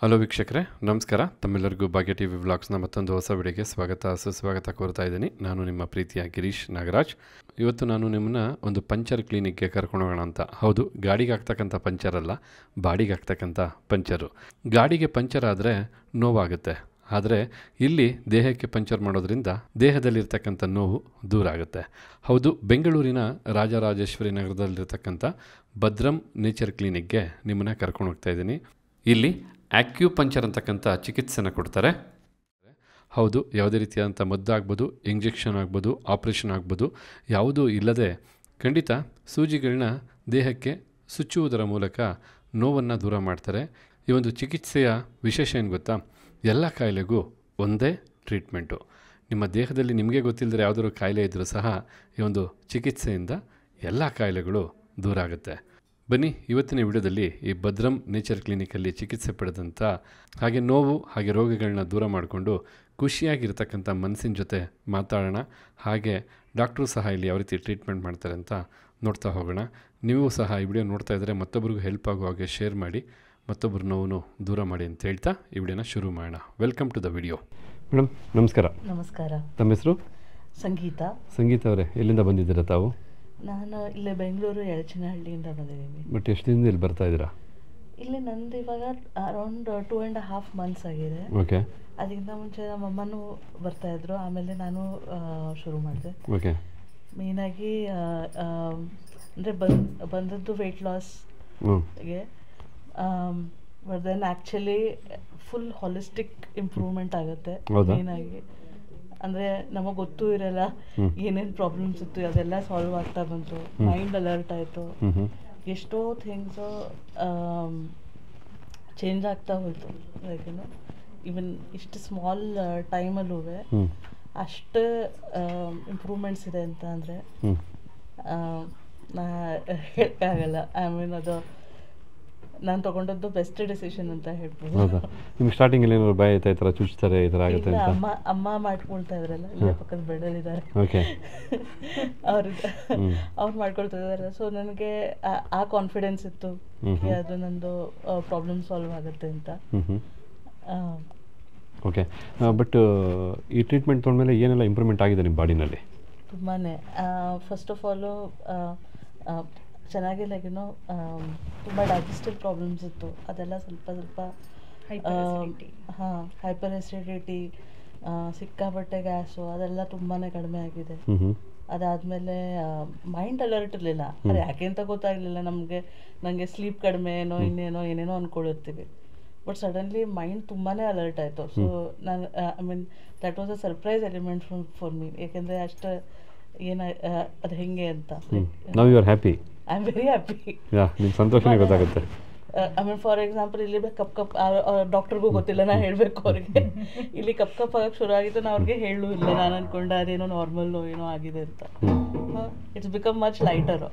Hello ವೀಕ್ಷಕರೇ, ನಮಸ್ಕಾರ. ತಮ್ಮೆಲ್ಲರಿಗೂ ಭಾಗ್ಯ ಟಿವಿ ವ್ಲಾಗ್ಸ್ನ ಮತ್ತೊಂದು ಹೊಸ ವಿಡಿಯೋಗೆ ಸುಸ್ವಾಗತ ಕೋರ್ತಾ ಇದ್ದೀನಿ. ನಾನು ನಿಮ್ಮ ಪ್ರೀತಿಯ ಗಿರೀಶ್ ನಾಗರಾಜ್. ಇವತ್ತು ನಾನು ನಿಮ್ಮನ್ನ ಒಂದು ಪಂಚರ್ ಕ್ಲಿನಿಕ್ಗೆ ಕರ್ಕೊಂಡು ಹೋಗೋಣ ಅಂತ. ಹೌದು, ಗಾಡಿಗೆ ಆಗ್ತಕ್ಕಂಥ ಪಂಚರ್ ಅಲ್ಲ, ಬಾಡಿಗೆ ಆಗ್ತಕ್ಕಂಥ ಪಂಚರು. ಗಾಡಿಗೆ ಪಂಚರ್ ಆದರೆ ನೋವಾಗುತ್ತೆ, ಆದರೆ ಇಲ್ಲಿ ದೇಹಕ್ಕೆ ಪಂಚರ್ ಮಾಡೋದ್ರಿಂದ ದೇಹದಲ್ಲಿರ್ತಕ್ಕಂಥ ನೋವು ದೂರ ಆಗುತ್ತೆ. ಹೌದು, ಬೆಂಗಳೂರಿನ ರಾಜರಾಜೇಶ್ವರಿ ನಗರದಲ್ಲಿರ್ತಕ್ಕಂಥ ಭದ್ರಂ ನೇಚರ್ ಕ್ಲಿನಿಕ್ಗೆ ನಿಮ್ಮನ್ನು ಕರ್ಕೊಂಡು ಹೋಗ್ತಾ ಇದ್ದೀನಿ. ಇಲ್ಲಿ ಆಕ್ಯುಪಂಚರ್ ಅಂತಕ್ಕಂಥ ಚಿಕಿತ್ಸೆನ ಕೊಡ್ತಾರೆ. ಹೌದು, ಯಾವುದೇ ರೀತಿಯಾದಂಥ ಮದ್ದು ಆಗ್ಬೋದು, ಇಂಜೆಕ್ಷನ್ ಆಗ್ಬೋದು, ಆಪ್ರೇಷನ್ ಆಗ್ಬೋದು, ಯಾವುದೂ ಇಲ್ಲದೆ ಖಂಡಿತ ಸೂಜಿಗಳನ್ನ ದೇಹಕ್ಕೆ ಸುಚ್ಚುವುದರ ಮೂಲಕ ನೋವನ್ನು ದೂರ ಮಾಡ್ತಾರೆ. ಈ ಒಂದು ಚಿಕಿತ್ಸೆಯ ವಿಶೇಷ ಏನು ಗೊತ್ತಾ? ಎಲ್ಲ ಕಾಯಿಲೆಗೂ ಒಂದೇ ಟ್ರೀಟ್ಮೆಂಟು. ನಿಮ್ಮ ದೇಹದಲ್ಲಿ ನಿಮಗೆ ಗೊತ್ತಿಲ್ಲದ್ರೆ ಯಾವುದಾದ್ರು ಕಾಯಿಲೆ ಇದ್ದರೂ ಸಹ ಈ ಒಂದು ಚಿಕಿತ್ಸೆಯಿಂದ ಎಲ್ಲ ಕಾಯಿಲೆಗಳು ದೂರ ಆಗುತ್ತೆ. ಬನ್ನಿ, ಇವತ್ತಿನ ವಿಡಿಯೋದಲ್ಲಿ ಈ ಭದ್ರಂ ನೇಚರ್ ಕ್ಲಿನಿಕಲ್ಲಿ ಚಿಕಿತ್ಸೆ ಪಡೆದಂಥ ಹಾಗೆ ನೋವು ಹಾಗೆ ರೋಗಗಳನ್ನ ದೂರ ಮಾಡಿಕೊಂಡು ಖುಷಿಯಾಗಿರ್ತಕ್ಕಂಥ ಮನಸ್ಸಿನ ಜೊತೆ ಮಾತಾಡೋಣ. ಹಾಗೆ ಡಾಕ್ಟ್ರು ಸಹ ಇಲ್ಲಿ ಯಾವ ರೀತಿ ಟ್ರೀಟ್ಮೆಂಟ್ ಮಾಡ್ತಾರೆ ಅಂತ ನೋಡ್ತಾ ಹೋಗೋಣ. ನೀವು ಸಹ ಈ ವಿಡಿಯೋ ನೋಡ್ತಾ ಇದ್ದರೆ ಮತ್ತೊಬ್ಬರಿಗೂ ಹೆಲ್ಪ್ ಆಗೋ ಹಾಗೆ ಶೇರ್ ಮಾಡಿ, ಮತ್ತೊಬ್ಬರು ನೋವು ದೂರ ಮಾಡಿ ಅಂತ ಹೇಳ್ತಾ ಈ ವಿಡಿಯೋನ ಶುರು ಮಾಡೋಣ. Welcome to the video. Madam ನಮಸ್ಕಾರ. ನಮಸ್ಕಾರ. ತಮ್ಮ ಹೆಸರು? ಸಂಗೀತ ಅವರೇ, ಎಲ್ಲಿಂದ ಬಂದಿದ್ದೀರಾ ತಾವು? ನಾನು ಇಲ್ಲೇ ಬೆಂಗಳೂರು ಯಳಚನಹಳ್ಳಿಯಿಂದ ಬಂದಿದ್ದೀನಿ. ಬಟ್ ಎಷ್ಟು ದಿನದಿಂದ ಇಲ್ಲಿ ಬರ್ತಾ ಇದ್ದೀರಾ? ಇಲ್ಲಿ ನಂದು ಇವಾಗ ಅರೌಂಡ್ 2.5 months ಆಗಿದೆ. ಓಕೆ. ಅದಕ್ಕಿಂತ ಮುಂಚೆ ನಮ್ಮ ಅಮ್ಮನೂ ಬರ್ತಾ ಇದ್ರು, ಆಮೇಲೆ ನಾನು ಶುರು ಮಾಡಿದೆ. ಓಕೆ. ಮೇಯ್ನಾಗಿ ಅಂದರೆ ಬಂದದ್ದು ವೆಯ್ಟ್ ಲಾಸ್ಗೆ. But then actually full holistic improvement ಆಗುತ್ತೆ. ಮೇಯ್ನಾಗಿ ಅಂದರೆ ನಮಗೆ ಗೊತ್ತೂ ಇರಲ್ಲ ಏನೇನು ಪ್ರಾಬ್ಲಮ್ಸ್ ಇತ್ತು, ಅದೆಲ್ಲ ಸಾಲ್ವ್ ಆಗ್ತಾ ಬಂತು. ಮೈಂಡ್ ಅಲರ್ಟ್ ಆಯಿತು, ಎಷ್ಟೋ ಥಿಂಗ್ಸು ಚೇಂಜ್ ಆಗ್ತಾ ಹೋಯಿತು. ಲೈಕ್ ಏನು ಈವನ್ ಇಷ್ಟು ಸ್ಮಾಲ್ ಟೈಮಲ್ಲೂ ಅಷ್ಟು ಇಂಪ್ರೂವ್ಮೆಂಟ್ಸ್ ಇದೆ ಅಂತ ಅಂದರೆ ನಾ ಹೇಳೋಕ್ಕಾಗಲ್ಲ. ಐ ಮೀನ್ ಅದು ನಾನು ತೊಗೊಂಡದ್ದು ಬೆಸ್ಟ್ ಡಿಸಿಷನ್ ಅಂತ ಹೇಳ್ಬೋದು. ನಿಮ್ಗೆ ಸ್ಟಾರ್ಟಿಂಗಲ್ಲಿ ಏನಾದ್ರು ಭಯ ಆಯ್ತಾ, ಈ ಥರ ಚುಚ್ತಾರೆ, ಈ ಥರ ಆಗುತ್ತೆ ಅಂತ? ಅಮ್ಮ ಮಾಡ್ಕೊಳ್ತಾ ಇದ್ರಲ್ಲ, ಇಲ್ಲೇ ಪಕ್ಕದ ಬೆಡಲ್ಲಿದ್ದಾರೆ, ಅವ್ರು ಮಾಡ್ಕೊಳ್ತಾ ಇದ್ದಾರೆ. ಸೊ ನನಗೆ ಆ ಕಾನ್ಫಿಡೆನ್ಸ್ ಇತ್ತು ಅದು ನಂದು ಪ್ರಾಬ್ಲಮ್ ಸಾಲ್ವ್ ಆಗುತ್ತೆ ಅಂತ. ಓಕೆ. ಬಟ್ ಈ ಟ್ರೀಟ್ಮೆಂಟ್ ತೊಗೊಂಡ್ಮೇಲೆ ಏನೆಲ್ಲ ಇಂಪ್ರೂವ್ಮೆಂಟ್ ಆಗಿದೆ ನಿಮ್ಮ ಬಾಡಿನಲ್ಲಿ? ತುಂಬಾ. ಫಸ್ಟ್ ಆಫ್ ಆಲು ಚೆನ್ನಾಗಿ ಲೈಕ್ ಏನೋ ತುಂಬ ಡೈಜೆಸ್ಟಿವ್ ಪ್ರಾಬ್ಲಮ್ಸ್ ಇತ್ತು, ಅದೆಲ್ಲ ಸ್ವಲ್ಪ ಹೈಪರ್ ಎಸಿಡಿಟಿ, ಸಿಕ್ಕಾಪಟ್ಟೆ ಗ್ಯಾಸು, ಅದೆಲ್ಲ ತುಂಬಾ ಕಡಿಮೆ ಆಗಿದೆ. ಅದಾದಮೇಲೆ ಮೈಂಡ್ ಅಲರ್ಟ್ ಇರಲಿಲ್ಲ. ಅದು ಯಾಕೆ ಅಂತ ಗೊತ್ತಾಗಲಿಲ್ಲ ನನಗೆ ಸ್ಲೀಪ್ ಕಡಿಮೆ ಏನೋ ಏನೇನೋ ಅಂದ್ಕೊಂಡಿರ್ತೀವಿ. ಬಟ್ ಸಡನ್ಲಿ ಮೈಂಡ್ ತುಂಬಾ ಅಲರ್ಟ್ ಆಯಿತು. ಸೊ ನಾನು I mean that was a surprise element for me. ಯಾಕೆಂದರೆ ಅಷ್ಟು ಅದು ಹೆಂಗೆ ಅಂತ. Now you are happy? I am very happy. ನಿಮ್ಮ ಸಂತೋಷನೇ ಗೊತ್ತಾಗುತ್ತೆ. ಐ ಮೀನ್ ಫಾರ್ ಎಕ್ಸಾಂಪಲ್ ಇಲ್ಲಿ ಕಪ್ ಡಾಕ್ಟರ್ಗೂ ಗೊತ್ತಿಲ್ಲ, ನಾನು ಹೇಳಬೇಕು ಅವ್ರಿಗೆ. ಇಲ್ಲಿ ಕಪ್ ಆಗಕ್ಕೆ ಶುರು ಆಗಿತ್ತು, ನಾನು ಅವ್ರಿಗೆ ಹೇಳೂ ಇಲ್ಲ. ನಾನು ಅಂದ್ಕೊಂಡೆ ಅದೇನೋ ನಾರ್ಮಲ್ ಏನೋ ಆಗಿದೆ ಅಂತ. It's become much lighter.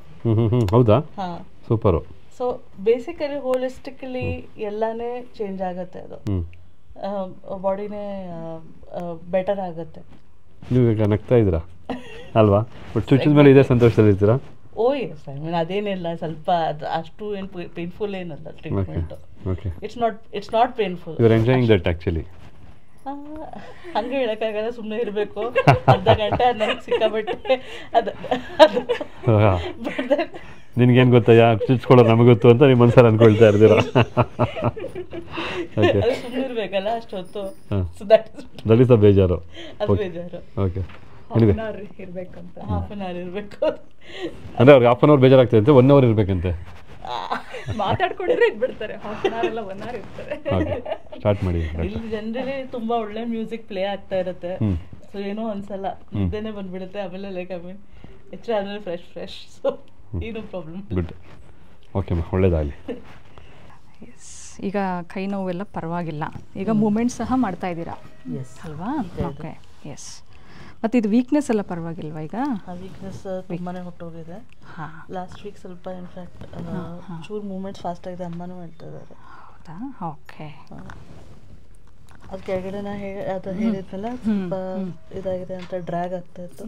ಹೌದಾ? ಹಾಂ, super. So basically holistically ಎಲ್ಲಾನೇ change ಆಗುತ್ತೆ. ಅದು ಬಾಡಿನೇ ಬೆಟರ್ ಆಗುತ್ತೆ. ನೀವು ಈಗ ನಗ್ತಾ ಇದ್ದೀರಾ ಅಲ್ವಾ? ಬಟ್ ಚುಚ್ಚಿದ ಮೇಲೆ ಇದೇ ಸಂತೋಷದಲ್ಲಿರ್ತೀರಾ? ಓ ಎಸ್. ಐ ಮೀನ್ ಅದೇನಿಲ್ಲ, ಸ್ವಲ್ಪ ಅದು ಅಷ್ಟು ಏನು ಪೇನ್ಫುಲ್ ಏನಲ್ಲ treatment. It's not painful. You are enjoying that actually? ಹಂಗೆ ಹೇಳೋಕ್ಕಾಗಲ್ಲ, ಸುಮ್ಮನೆ ಇರಬೇಕು. ಅರ್ಧ ಗಂಟೆ ನನಗೆ ಸಿಕ್ಕಾಬಿಟ್ಟೆ ಅದು ನಿನ್ಗೇನು ಗೊತ್ತಾ, ಯಾಕೆ ಚುಚ್ಕೊಳ್ಳೋದು ನಮಗೆ ಗೊತ್ತು ಅಂತ ನಿಮ್ಮ ಮನಸ್ಸಲ್ಲಿ ಅಂದ್ಕೊಳ್ತಾ ಇರ್ತೀರಾ? ಸುಮ್ಮನೆ ಇರಬೇಕಲ್ಲ ಅಷ್ಟೊತ್ತು. ದಟ್ ಇಸ್ ದ ಬೇಜಾರು. ಅದು ಬೇಜಾರು. ಓಕೆ. ಹಾಫ್ ಆನ್ ಅವರ್ ಇರಬೇಕು ಅಂದರೆ ಅವ್ರಿಗೆ ಹಾಫ್ ಆನ್ ಅವರ್ ಬೇಜಾರಾಗ್ತದೆ ಅಂತೆ, 1 hour ಇರಬೇಕಂತೆ. ಮಾತಾಡ್ಕೊಂಡಿದ್ರೆ ಇದ್ಬಿಡ್ತಾರೆ, ಹಾಫ್ ಆನ್ ಅವರ್ ಎಲ್ಲ 1 hour ಇರ್ತಾರೆ. ಸ್ಟಾರ್ಟ್ ಮಾಡಿ. ಇಲ್ಲಿ ಜನರಲಿ ತುಂಬ ಒಳ್ಳೆ ಮ್ಯೂಸಿಕ್ ಪ್ಲೇ ಆಗ್ತಾ ಇರುತ್ತೆ. ಸೊ ಏನೋ ಅನ್ಸಲ್ಲ, ನಿದ್ದೆನೇ ಬಂದ್ಬಿಡುತ್ತೆ. ಆಮೇಲೆ ಲೈಕ್ ಐ ಮೀನ್ ಎಚ್ಚರ ಆದಮೇಲೆ ಫ್ರೆಶ್. ಸೊ ಏನೋ ಪ್ರಾಬ್ಲಮ್. ಗುಡ್. ಓಕೆ ಅಮ್ಮ, ಒಳ್ಳೇದಾಗಲಿ. ಈಗ ಕೈ ನೋವೆಲ್ಲ ಪರವಾಗಿಲ್ಲ, ಈಗ ಮೂಮೆಂಟ್ ಸಹ ಮಾಡ್ತಾ ಇದ್ದೀರಾ ಅಲ್ವಾ? Okay, yes. ಮತ್ತು ಇದು ವೀಕ್ನೆಸ್ ಎಲ್ಲ ಪರವಾಗಿಲ್ವಾ? ಈಗ ವೀಕ್ನೆಸ್ ತುಂಬಾ ಹೊಟ್ಟೋಗಿದೆ. ಲಾಸ್ಟ್ ವೀಕ್ ಸ್ವಲ್ಪ ಇನ್ಫ್ಯಾಕ್ಟ್ ಚೂರು ಮೂಮೆಂಟ್ಸ್ ಫಾಸ್ಟ್ ಆಗಿದೆ, ಅಮ್ಮನೂ ಹೇಳ್ತಾ ಇದ್ದಾರೆ. ಹೌದಾ? ಓಕೆ. ಅದು ಕೆಳಗಡೆ ಅದು ಹೇಳಿದ್ನಲ್ಲ, ಸ್ವಲ್ಪ ಇದಾಗಿದೆ ಅಂತ, ಡ್ರ್ಯಾಗ್ ಆಗ್ತಾ ಇತ್ತು,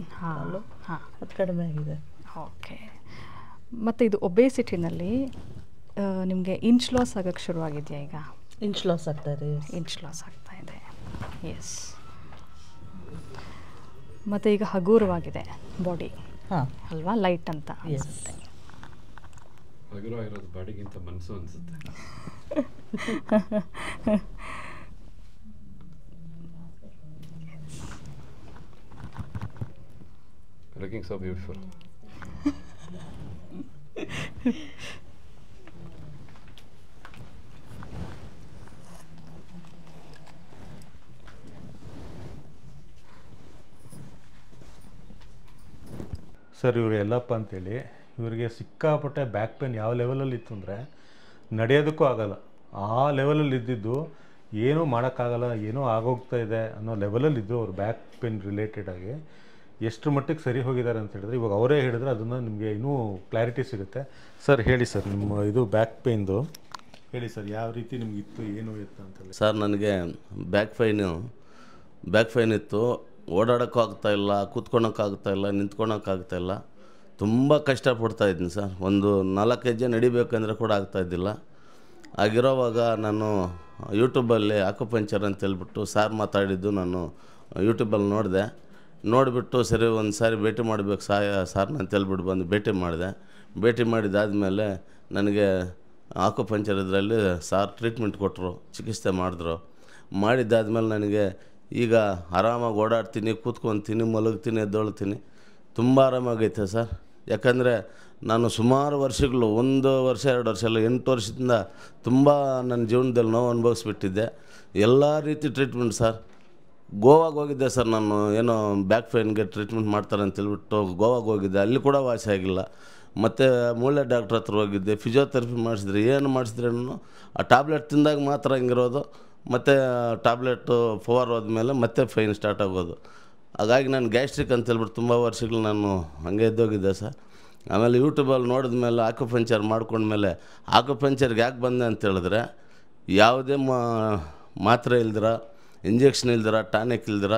ಅದು ಕಡಿಮೆ ಆಗಿದೆ. ಓಕೆ. ಮತ್ತು ಇದು ಒಬೇಸಿಟಿನಲ್ಲಿ ನಿಮಗೆ ಇಂಚ್ ಲಾಸ್ ಆಗೋಕ್ಕೆ ಶುರುವಾಗಿದೆಯಾ ಈಗ? ಇಂಚ್ ಲಾಸ್ ಆಗ್ತಾ ಇದೆ. ಇಂಚ್ ಲಾಸ್ ಆಗ್ತಾ ಇದೆ. ಎಸ್. ಮತ್ತು ಈಗ ಹಗುರವಾಗಿದೆ ಬಾಡಿ. ಹಾಂ ಅಲ್ವಾ, ಲೈಟ್ ಅಂತ ಅನಿಸುತ್ತೆ. ಹಗುರವಾಗಿರೋದು ಬಾಡಿಗಿಂತ ಮನಸ್ಸು ಅನಿಸುತ್ತೆ. Looking so beautiful. ಸರ್ ಇವರು ಎಲ್ಲಪ್ಪ ಅಂತೇಳಿ ಇವರಿಗೆ ಸಿಕ್ಕಾಪಟ್ಟೆ ಬ್ಯಾಕ್ ಪೇನ್ ಯಾವ ಲೆವೆಲಲ್ಲಿ ಇತ್ತು ಅಂದರೆ ನಡೆಯೋದಕ್ಕೂ ಆಗಲ್ಲ. ಆ ಲೆವೆಲಲ್ಲಿ ಇದ್ದಿದ್ದು ಏನೂ ಮಾಡೋಕ್ಕಾಗಲ್ಲ, ಏನೋ ಆಗೋಗ್ತಾ ಇದೆ ಅನ್ನೋ ಲೆವೆಲಲ್ಲಿದ್ದು ಅವ್ರು ಬ್ಯಾಕ್ ಪೇನ್ ರಿಲೇಟೆಡಾಗಿ ಎಷ್ಟು ಮಟ್ಟಿಗೆ ಸರಿ ಹೋಗಿದ್ದಾರೆ ಅಂತ ಹೇಳಿದ್ರೆ ಇವಾಗ ಅವರೇ ಹೇಳಿದ್ರೆ ಅದನ್ನು ನಿಮಗೆ ಇನ್ನೂ ಕ್ಲಾರಿಟಿ ಸಿಗುತ್ತೆ. ಸರ್ ಹೇಳಿ ಸರ್, ನಿಮ್ಮ ಇದು ಬ್ಯಾಕ್ ಪೇನ್ದು ಹೇಳಿ ಸರ್, ಯಾವ ರೀತಿ ನಿಮ್ಗೆ ಇತ್ತು, ಏನು ಇತ್ತು ಅಂತೇಳಿ. ಸರ್ ನನಗೆ ಬ್ಯಾಕ್ ಫೈನ್ ಇತ್ತು. ಓಡಾಡೋಕ್ಕೂ ಆಗ್ತಾಯಿಲ್ಲ, ಕೂತ್ಕೊಳಕ್ಕಾಗ್ತಾಯಿಲ್ಲ, ನಿಂತ್ಕೊಳಕ್ಕಾಗ್ತಾಯಿಲ್ಲ. ತುಂಬ ಕಷ್ಟಪಡ್ತಾಯಿದ್ದೀನಿ ಸರ್. ಒಂದು 4 ಹೆಜ್ಜೆ ನಡಿಬೇಕಂದ್ರೆ ಕೂಡ ಆಗ್ತಾಯಿದ್ದಿಲ್ಲ. ಆಗಿರೋವಾಗ ನಾನು ಯೂಟ್ಯೂಬಲ್ಲಿ ಆಕ್ಯುಪಂಕ್ಚರ್ ಅಂತೇಳ್ಬಿಟ್ಟು ಸಾರ್ ಮಾತಾಡಿದ್ದು ನಾನು ಯೂಟ್ಯೂಬಲ್ಲಿ ನೋಡಿಬಿಟ್ಟು ಸರಿ ಒಂದು ಸಾರಿ ಭೇಟಿ ಮಾಡಬೇಕು ಸಾರ್ನ ಅಂತೇಳ್ಬಿಟ್ಟು ಬಂದು ಭೇಟಿ ಮಾಡಿದಾದಮೇಲೆ ನನಗೆ ಆಕ್ಯುಪಂಕ್ಚರ್ ಇದರಲ್ಲಿ ಸಾರ್ ಟ್ರೀಟ್ಮೆಂಟ್ ಕೊಟ್ಟರು, ಚಿಕಿತ್ಸೆ ಮಾಡಿದ್ದಾದಮೇಲೆ ನನಗೆ ಈಗ ಆರಾಮಾಗಿ ಓಡಾಡ್ತೀನಿ, ಕೂತ್ಕೊತೀನಿ, ಮಲಗ್ತೀನಿ, ಎದ್ದೊಳ್ತೀನಿ. ತುಂಬ ಆರಾಮಾಗೈತೆ ಸರ್. ಯಾಕಂದರೆ ನಾನು ಸುಮಾರು ವರ್ಷಗಳು 1 ವರ್ಷ 2 ವರ್ಷ ಅಲ್ಲ 8 ವರ್ಷದಿಂದ ತುಂಬ ನನ್ನ ಜೀವನದಲ್ಲಿ ನೋವು ಅನುಭವಿಸ್ಬಿಟ್ಟಿದ್ದೆ. ಎಲ್ಲ ರೀತಿ ಟ್ರೀಟ್ಮೆಂಟ್ ಸರ್. ಗೋವಾಗೆ ಹೋಗಿದ್ದೆ ಸರ್ ನಾನು, ಏನೋ ಬ್ಯಾಕ್ ಪೇನ್ಗೆ ಟ್ರೀಟ್ಮೆಂಟ್ ಮಾಡ್ತಾರೆ ಅಂತೇಳ್ಬಿಟ್ಟು ಗೋವಾಗೆ ಹೋಗಿದ್ದೆ. ಅಲ್ಲಿ ಕೂಡ ವಾಸಿ ಆಗಿಲ್ಲ. ಮತ್ತು ಮೂಳೆ ಡಾಕ್ಟ್ರ್ ಹತ್ರ ಹೋಗಿದ್ದೆ, ಫಿಸಿಯೋಥೆರಪಿ ಮಾಡಿಸಿದ್ರೆ ಏನು ಮಾಡಿಸಿದ್ರೇನು ಆ ಟ್ಯಾಬ್ಲೆಟ್ ತಿಂದಾಗ ಮಾತ್ರ ಹಿಂಗಿರೋದು. ಮತ್ತು ಟ್ಯಾಬ್ಲೆಟು ಪವರ್ ಹೋದ್ಮೇಲೆ ಮತ್ತೆ ಫೈನ್ ಸ್ಟಾರ್ಟ್ ಆಗೋದು. ಹಾಗಾಗಿ ನಾನು ಗ್ಯಾಸ್ಟ್ರಿಕ್ ಅಂತೇಳ್ಬಿಟ್ಟು ತುಂಬ ವರ್ಷಗಳು ನಾನು ಹಂಗೆ ಎದ್ದೋಗಿದ್ದೆ ಸರ್. ಆಮೇಲೆ ಯೂಟ್ಯೂಬಲ್ಲಿ ನೋಡಿದ್ಮೇಲೆ ಆಕ್ಯುಪಂಕ್ಚರ್ ಮಾಡ್ಕೊಂಡ್ಮೇಲೆ ಆಕ್ಯುಪಂಕ್ಚರ್ಗೆ ಯಾಕೆ ಬಂದೆ ಅಂತೇಳಿದ್ರೆ ಯಾವುದೇ ಮಾತ್ರೆ ಇಲ್ದಿರ, ಇಂಜೆಕ್ಷನ್ ಇಲ್ದಿರ, ಟಾನಿಕ್ ಇಲ್ದಿರ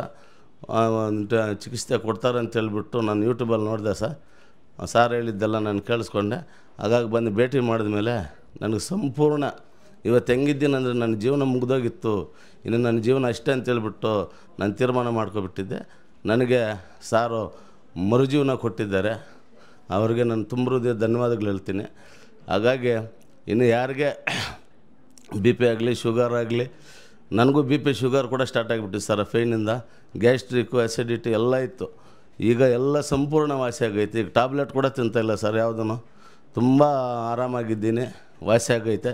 ಚಿಕಿತ್ಸೆ ಕೊಡ್ತಾರೆ ಅಂತೇಳ್ಬಿಟ್ಟು ನಾನು ಯೂಟ್ಯೂಬಲ್ಲಿ ನೋಡಿದೆ ಸರ್. ಸಾರ್ ಹೇಳಿದ್ದೆಲ್ಲ ನಾನು ಕೇಳಿಸ್ಕೊಂಡೆ. ಹಾಗಾಗಿ ಬಂದು ಭೇಟಿ ಮಾಡಿದ್ಮೇಲೆ ನನಗೆ ಸಂಪೂರ್ಣ ಇವತ್ತು ಹೆಂಗಿದ್ದೀನಂದರೆ ನನ್ನ ಜೀವನ ಮುಗ್ದೋಗಿತ್ತು, ಇನ್ನು ನನ್ನ ಜೀವನ ಅಷ್ಟೇ ಅಂತೇಳ್ಬಿಟ್ಟು ನಾನು ತೀರ್ಮಾನ ಮಾಡ್ಕೊಬಿಟ್ಟಿದ್ದೆ. ನನಗೆ ಸಾರು ಮರುಜೀವನ ಕೊಟ್ಟಿದ್ದಾರೆ. ಅವರಿಗೆ ನಾನು ತುಂಬ ಹೃದಯದ ಧನ್ಯವಾದಗಳು ಹೇಳ್ತೀನಿ. ಹಾಗಾಗಿ ಇನ್ನು ಯಾರಿಗೆ ಬಿ ಪಿ ಆಗಲಿ, ಶುಗರ್ ಆಗಲಿ, ನನಗೂ ಬಿ ಪಿ ಶುಗರ್ ಕೂಡ ಸ್ಟಾರ್ಟ್ ಆಗಿಬಿಟ್ಟಿತ್ತು ಸರ್. ಫೈನಿಂದ ಗ್ಯಾಸ್ಟ್ರಿಕ್ಕು, ಆ್ಯಸಿಡಿಟಿ ಎಲ್ಲ ಇತ್ತು. ಈಗ ಎಲ್ಲ ಸಂಪೂರ್ಣ ವಾಸಿ ಆಗೈತೆ. ಈಗ ಟ್ಯಾಬ್ಲೆಟ್ ಕೂಡ ತಿಂತಾಯಿಲ್ಲ ಸರ್ ಯಾವುದೂ. ತುಂಬ ಆರಾಮಾಗಿದ್ದೀನಿ, ವಾಸಿ ಆಗೈತೆ.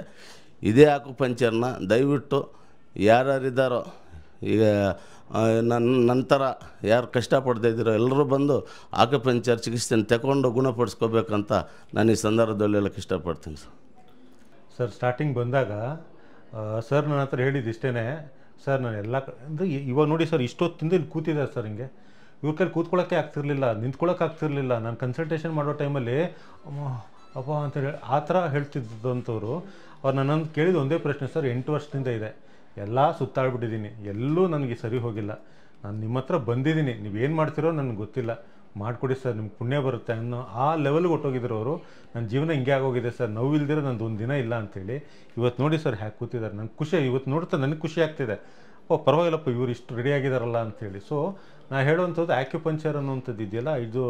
ಇದೇ ಆಕ್ಯುಪಂಕ್ಚರ್ನ ದಯವಿಟ್ಟು ಯಾರ್ಯಾರಿದ್ದಾರೋ ಈಗ ನಂತರ ಯಾರು ಕಷ್ಟಪಡ್ತಾಯಿದ್ದೀರೋ ಎಲ್ಲರೂ ಬಂದು ಆಕ್ಯುಪಂಕ್ಚರ್ ಚಿಕಿತ್ಸೆನ ತಗೊಂಡು ಗುಣಪಡಿಸ್ಕೋಬೇಕಂತ ನಾನು ಈ ಸಂದರ್ಭದಲ್ಲಿ ಹೇಳೋಕ್ಕೆ ಇಷ್ಟಪಡ್ತೀನಿ ಸರ್. ಸ್ಟಾರ್ಟಿಂಗ್ ಬಂದಾಗ ಸರ್ ನನ್ನ ಹತ್ರ ಹೇಳಿದ್ದು ಇಷ್ಟೇ ಸರ್. ನಾನು ಎಲ್ಲ ಅಂದರೆ ಇವಾಗ ನೋಡಿ ಸರ್, ಇಷ್ಟೊತ್ತಿಂದ ಇಲ್ಲಿ ಕೂತಿದ್ದಾರೆ ಸರ್. ಹಿಂಗೆ ಇವ್ರ ಕೈಲಿ ಕೂತ್ಕೊಳ್ಳೋಕ್ಕೆ ಆಗ್ತಿರ್ಲಿಲ್ಲ, ನಿಂತ್ಕೊಳ್ಳೋಕೆ ಆಗ್ತಿರ್ಲಿಲ್ಲ. ನಾನು ಕನ್ಸಲ್ಟೇಷನ್ ಮಾಡೋ ಟೈಮಲ್ಲಿ ಅಪ್ಪ ಅಂತೇಳಿ ಆ ಥರ ಹೇಳ್ತಿದ್ದಂಥವ್ರು ಅವ್ರು ನನ್ನನ್ನು ಕೇಳಿದ ಒಂದೇ ಪ್ರಶ್ನೆ ಸರ್, 8 ವರ್ಷದಿಂದ ಇದೆ, ಎಲ್ಲ ಸುತ್ತಾಡ್ಬಿಟ್ಟಿದ್ದೀನಿ, ಎಲ್ಲೂ ನನಗೆ ಸರಿ ಹೋಗಿಲ್ಲ. ನಾನು ನಿಮ್ಮ ಹತ್ರ ಬಂದಿದ್ದೀನಿ, ನೀವೇನು ಮಾಡ್ತಿರೋ ನನಗೆ ಗೊತ್ತಿಲ್ಲ, ಮಾಡಿಕೊಡಿ ಸರ್, ನಿಮ್ಗೆ ಪುಣ್ಯ ಬರುತ್ತೆ ಅನ್ನೋ ಆ ಲೆವೆಲ್ಗೆ ಹೊಟ್ಟೋಗಿದ್ರು ಅವರು. ನನ್ನ ಜೀವನ ಹಿಂಗೆ ಆಗೋಗಿದೆ ಸರ್, ನೋವಿಲ್ದಿರ ನಂದು ಒಂದು ದಿನ ಇಲ್ಲ ಅಂಥೇಳಿ. ಇವತ್ತು ನೋಡಿ ಸರ್ ಹ್ಯಾಕೆ ಕೂತಿದ್ದಾರೆ. ನನಗೆ ಖುಷಿ, ಇವತ್ತು ನೋಡ್ತಾ ನನಗೆ ಖುಷಿ ಆಗ್ತಿದೆ. ಪರವಾಗಿಲ್ಲಪ್ಪ ಇವ್ರು ಇಷ್ಟು ರೆಡಿ ಆಗಿದಾರಲ್ಲ ಅಂಥೇಳಿ. ಸೊ ನಾ ಹೇಳುವಂಥದ್ದು ಆಕ್ಯುಪಂಕ್ಚರ್ ಅನ್ನುವಂಥದ್ದು ಇದೆಯಲ್ಲ, ಇದು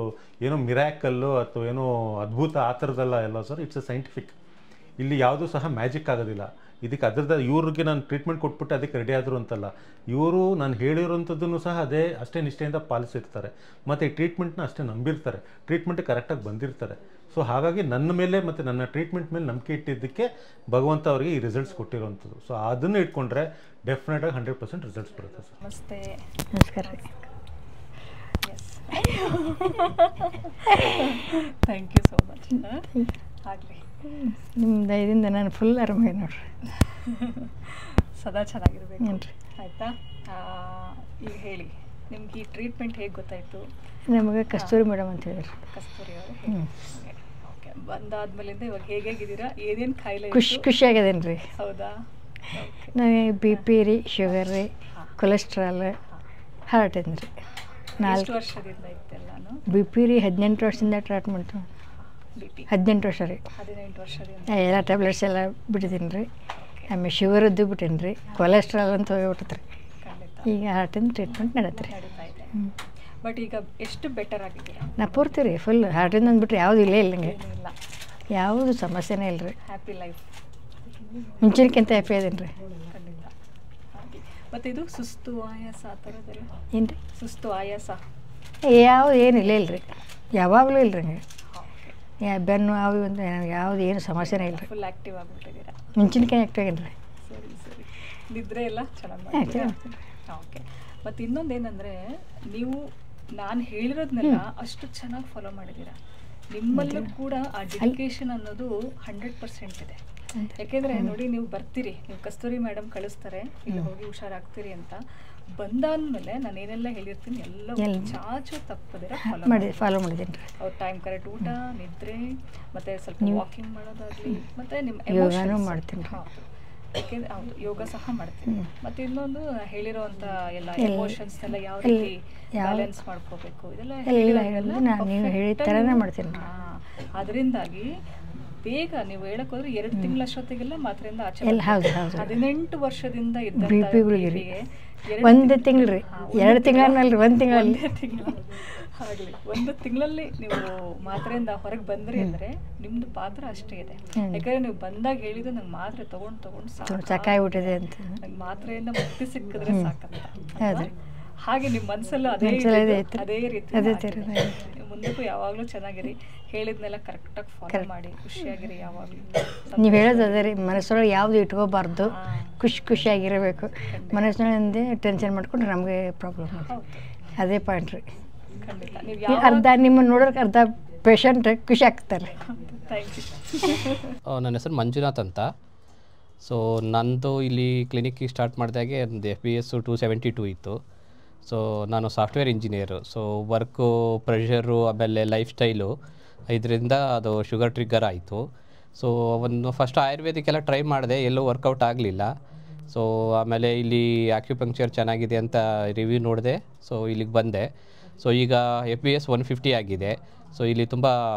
ಏನೋ ಮಿರಾಕಲ್ಲು ಅಥವಾ ಏನೋ ಅದ್ಭುತ ಆ ಥರದ್ದಲ್ಲ ಎಲ್ಲ ಸರ್. It's a scientific. ಇಲ್ಲಿ ಯಾವುದೂ ಸಹ ಮ್ಯಾಜಿಕ್ ಆಗೋದಿಲ್ಲ. ಇದಕ್ಕೆ ಅದ್ರದ್ದು ಇವ್ರಿಗೆ ನಾನು ಟ್ರೀಟ್ಮೆಂಟ್ ಕೊಟ್ಬಿಟ್ಟು ಅದಕ್ಕೆ ರೆಡಿ ಆದರು ಅಂತಲ್ಲ, ಇವರು ನಾನು ಹೇಳಿರೋಂಥದ್ದನ್ನು ಸಹ ಅಷ್ಟೇ ನಿಷ್ಠೆಯಿಂದ ಪಾಲಿಸಿರ್ತಾರೆ. ಮತ್ತು ಈ ಟ್ರೀಟ್ಮೆಂಟ್ನ ಅಷ್ಟೇ ನಂಬಿರ್ತಾರೆ, ಟ್ರೀಟ್ಮೆಂಟ್ ಕರೆಕ್ಟಾಗಿ ಬಂದಿರ್ತಾರೆ. ಸೊ ಹಾಗಾಗಿ ನನ್ನ ಮೇಲೆ ಮತ್ತು ನನ್ನ ಟ್ರೀಟ್ಮೆಂಟ್ ಮೇಲೆ ನಂಬಿಕೆ ಇಟ್ಟಿದ್ದಕ್ಕೆ ಭಗವಂತ ಅವರಿಗೆ ಈ ರಿಸಲ್ಟ್ಸ್ ಕೊಟ್ಟಿರೋವಂಥದ್ದು. ಸೊ ಅದನ್ನು ಇಟ್ಕೊಂಡ್ರೆ ಡೆಫಿನೆಟಾಗಿ 100% ರಿಸಲ್ಟ್ಸ್ ಬರುತ್ತೆ ಸರ್. ನಮಸ್ತೆ. ನಮಸ್ಕಾರ ರೀ. Thank you so much. ಆಗಲಿ, ನಿಮ್ಮ ದಯದಿಂದ ನಾನು ಫುಲ್ ಆರಾಮಾಗಿ ನೋಡ್ರಿ. ಸದಾ ಚೆನ್ನಾಗಿರ್ಬೇಕು ಆಯಿತಾ. ಈಗ ಹೇಳಿ, ನಿಮ್ಗೆ ಈ ಟ್ರೀಟ್ಮೆಂಟ್ ಹೇಗೆ ಗೊತ್ತಾಯಿತು? ನಮಗೆ ಕಸ್ತೂರಿ ಮೇಡಮ್ ಅಂತ ಹೇಳಿದ್ರು. ಕಸ್ತೂರಿ ಅವರು. ಓಕೆ, ಬಂದಾದ್ಮೇಲಿಂದ ಇವಾಗ ಹೇಗಿದ್ದೀರಾ? ಏನೇನು ಕಾಯಿಲೆ? ಖುಷಿಯಾಗಿದ್ದೇನೆ ರೀ. ಹೌದಾ? ನನಗೆ ಬಿ ಪಿ ರೀ, ಶುಗರ್ ರೀ, ಕೊಲೆಸ್ಟ್ರಾಲ್, ಹಾರ್ಟ್ ಅಂದ್ರಿ. 4 ವರ್ಷದಿಂದ ಇತ್ತೆಲ್ಲಾನು? ಬಿ ಪಿ ರೀ 18 ವರ್ಷದಿಂದ ಟ್ರೀಟ್ಮೆಂಟು. ಬಿ ಪಿ 18 ವರ್ಷ ರೀ. 18 ವರ್ಷದಿಂದ ಎಲ್ಲ ಟ್ಯಾಬ್ಲೆಟ್ಸ್ ಎಲ್ಲ ಬಿಟ್ಟಿದ್ದೀನಿ ರೀ. ಆಮೇಲೆ ಶುಗರ್ ಇದ್ದು ಬಿಟ್ಟೇನಿ ರೀ, ಕೊಲೆಸ್ಟ್ರಾಲ್ ಅಂತ ಹೋಗ್ಬಿಟ್ಟತ್ರಿ. ಈಗ ಹಾರ್ಟಿಂದ ಟ್ರೀಟ್ಮೆಂಟ್ ನಡೀತ್ರಿ. ನಡೀತಾ ಇದೆ. ಬಟ್ ಈಗ ಎಷ್ಟು ಬೆಟರ್ ಆಗಿದ್ದೀರಾ? ನಾ ಪೂರ್ತಿ ರೀ ಫುಲ್ ಹಾರ್ಟಿಂದ ಅಂದ್ಬಿಟ್ರೆ ಯಾವುದು ಇಲ್ಲೇ ಇಲ್ಲ ನಂಗೆ, ಇಲ್ಲ, ಯಾವುದು ಸಮಸ್ಯೆನೇ ಇಲ್ಲ ರೀ. ಹ್ಯಾಪಿ ಲೈಫ್ ಮುಂಚಿನಕ್ಕಿಂತ ಹ್ಯಾಪಿ ಅದೇನು ರೀ. ಖಂಡಿತ. ಮತ್ತು ಇದು ಸುಸ್ತು ಆಯಾಸ ಆ ಥರದ್ದೆಲ್ಲ ಏನು ರೀ? ಸುಸ್ತು ಆಯಾಸ ಯಾವುದು ಏನು ಇಲ್ಲ ಇಲ್ಲ ರೀ, ಯಾವಾಗಲೂ ಇಲ್ಲ ರೀ ನಂಗೆ. ಬೆನ್ನು ಅವು ಒಂದು ಯಾವುದು ಏನು ಸಮಸ್ಯೆನೇ ಇಲ್ಲ ರೀ. ಫುಲ್ ಆ್ಯಕ್ಟಿವ್ ಆಗಿಬಿಟ್ಟಿದ್ದೀರಾ? ಮುಂಚಿನಕ್ಕಿಂತ ಆ್ಯಕ್ಟಿವ್ ಆಗೇನು ರೀ. ಸರಿ ಸರಿ. ನಿದ್ರೆ ಎಲ್ಲ ಚೆನ್ನಾಗಿ ಮಾಡ್ತೀರಾ? ಓಕೆ. ಮತ್ತು ಇನ್ನೊಂದೇನೆಂದರೆ ನೀವು ನಾನು ಹೇಳಿರೋದನ್ನೆಲ್ಲ ಅಷ್ಟು ಚೆನ್ನಾಗಿ ಫಾಲೋ ಮಾಡಿದ್ದೀರಾ. ನಿಮ್ಮಲ್ಲೂ ಕೂಡ ಆ ಡೆಡಿಕೇಶನ್ ಅನ್ನೋದು 100% ಇದೆ. ಯಾಕೆಂದರೆ ನೋಡಿ, ನೀವು ಬರ್ತೀರಿ, ನೀವು ಕಸ್ತೂರಿ ಮೇಡಮ್ ಕಳಿಸ್ತಾರೆ, ಇಲ್ಲಿ ಹೋಗಿ ಹುಷಾರಾಗ್ತೀರಿ ಅಂತ ಬಂದಾದ್ಮೇಲೆ ನಾನು ಏನೆಲ್ಲ ಹೇಳಿರ್ತೀನಿ ಎಲ್ಲ ಚಾಚು ತಪ್ಪದಿರ ಫಾಲೋ ಮಾಡಿದ್ದೀನಿ ರೀ. ಅವ್ರ ಟೈಮ್ ಕರೆಕ್ಟ್ ಊಟ, ನಿದ್ರೆ, ಮತ್ತು ಸ್ವಲ್ಪ ವಾಕಿಂಗ್ ಮಾಡೋದಾಗಲಿ, ಮತ್ತು ನಿಮ್ಮ ಯೋಗನೂ ಮಾಡ್ತೀನಿ. ಹೌದು, ಯಾಕೆಂದರೆ ಹೌದು, ಯೋಗ ಸಹ ಮಾಡ್ತೀನಿ. ಮತ್ತು ಇನ್ನೊಂದು ಹೇಳಿರೋವಂಥ ಎಲ್ಲ ಎಮೋಷನ್ಸ್ ಎಲ್ಲ ಯಾವ ರೀತಿ ಬ್ಯಾಲೆನ್ಸ್ ಮಾಡ್ಕೋಬೇಕು ಇದೆಲ್ಲ ನೀವು ಹೇಳಿದ ಥರನೇ ಮಾಡ್ತೀನಿ. ಅದರಿಂದಾಗಿ ಬೇಗ ನೀವು ಹೇಳಕ್ ಹೋದ್ರೆ 2 ತಿಂಗಳಷ್ಟೊತ್ತಿಗೆಲ್ಲ ಮಾತ್ರೆಯಿಂದ ಆಚೆ 18 ವರ್ಷದಿಂದ ಇದ್ದಂತ ಒಂದು ತಿಂಗಳು ರೀ, 2 ತಿಂಗಳನ್ನಲ್ರಿ, 1 ತಿಂಗಳಲ್ಲಿ ಆಗಲಿ 1 ತಿಂಗಳಲ್ಲಿ ನೀವು ಮಾತ್ರೆಯಿಂದ ಹೊರಗೆ ಬಂದ್ರಿ ಅಂದರೆ ನಿಮ್ದು ಪಾತ್ರ ಅಷ್ಟೇ ಇದೆ. ಯಾಕಂದ್ರೆ ನೀವು ಬಂದಾಗ ಹೇಳಿದ್ದು ನಂಗೆ ಮಾತ್ರೆ ತಗೊಂಡು ಸಾಕಾಗ್ಬಿಟ್ಟಿದೆ ಅಂತ, ನಂಗೆ ಮಾತ್ರೆಯಿಂದ ಮುಕ್ತಿ ಸಿಕ್ಕಿದ್ರೆ ಸಾಕಂತ. ಹಾಗೆ ನಿಮ್ಮ ಮನಸ್ಸಲ್ಲೂ ಅದೇ ರೀತಿ ಮುಂದಕ್ಕೂ ಯಾವಾಗಲೂ ಚೆನ್ನಾಗಿರಿ, ಹೇಳಿದ್ನೆಲ್ಲ ಕರೆಕ್ಟಾಗಿ ಫಾಲೋ ಮಾಡಿ, ಖುಷಿಯಾಗಿರಿ ಯಾವಾಗಲೂ. ನೀವು ಹೇಳೋದು ಅದೇ ರೀ, ಮನಸ್ಸೊಳಗೆ ಯಾವುದು ಇಟ್ಕೋಬಾರ್ದು, ಖುಷಿಯಾಗಿರಬೇಕು. ಮನಸ್ಸಿನೊಳಗೆ ಟೆನ್ಷನ್ ಮಾಡ್ಕೊಂಡ್ರೆ ನಮಗೆ ಪ್ರಾಬ್ಲಮ್. ಅದೇ ಪಾಯಿಂಟ್ ರೀ. ಅರ್ಧ ನಿಮ್ಮನ್ನು ನೋಡೋಕೆ ಅರ್ಧ ಪೇಷಂಟ್ ಖುಷಿ ಆಗ್ತಾರೆ. ನನ್ನ ಹೆಸರು ಮಂಜುನಾಥ್ ಅಂತ. ಸೊ ನಂದು ಇಲ್ಲಿ ಕ್ಲಿನಿಕ್ಕಿಗೆ ಸ್ಟಾರ್ಟ್ ಮಾಡಿದಾಗೆ ಒಂದು FPS 272 ಇತ್ತು. ಸೊ ನಾನು software engineer. So work pressure ಆಮೇಲೆ ಲೈಫ್ ಸ್ಟೈಲು ಇದರಿಂದ ಅದು ಶುಗರ್ ಟ್ರಿಗ್ಗರ್ ಆಯಿತು. ಸೊ ಒಂದು ಫಸ್ಟ್ ಆಯುರ್ವೇದಿಕ್ ಎಲ್ಲ ಟ್ರೈ ಮಾಡಿದೆ, ಎಲ್ಲೂ ವರ್ಕೌಟ್ ಆಗಲಿಲ್ಲ. ಸೊ ಆಮೇಲೆ ಇಲ್ಲಿ ಆಕ್ಯುಪಂಕ್ಚರ್ ಚೆನ್ನಾಗಿದೆ ಅಂತ ರಿವ್ಯೂ ನೋಡಿದೆ, ಸೊ ಇಲ್ಲಿಗೆ ಬಂದೆ. ಸೊ ಈಗ FPS 150 ಆಗಿದೆ. ಸೊ ಇಲ್ಲಿ ತುಂಬ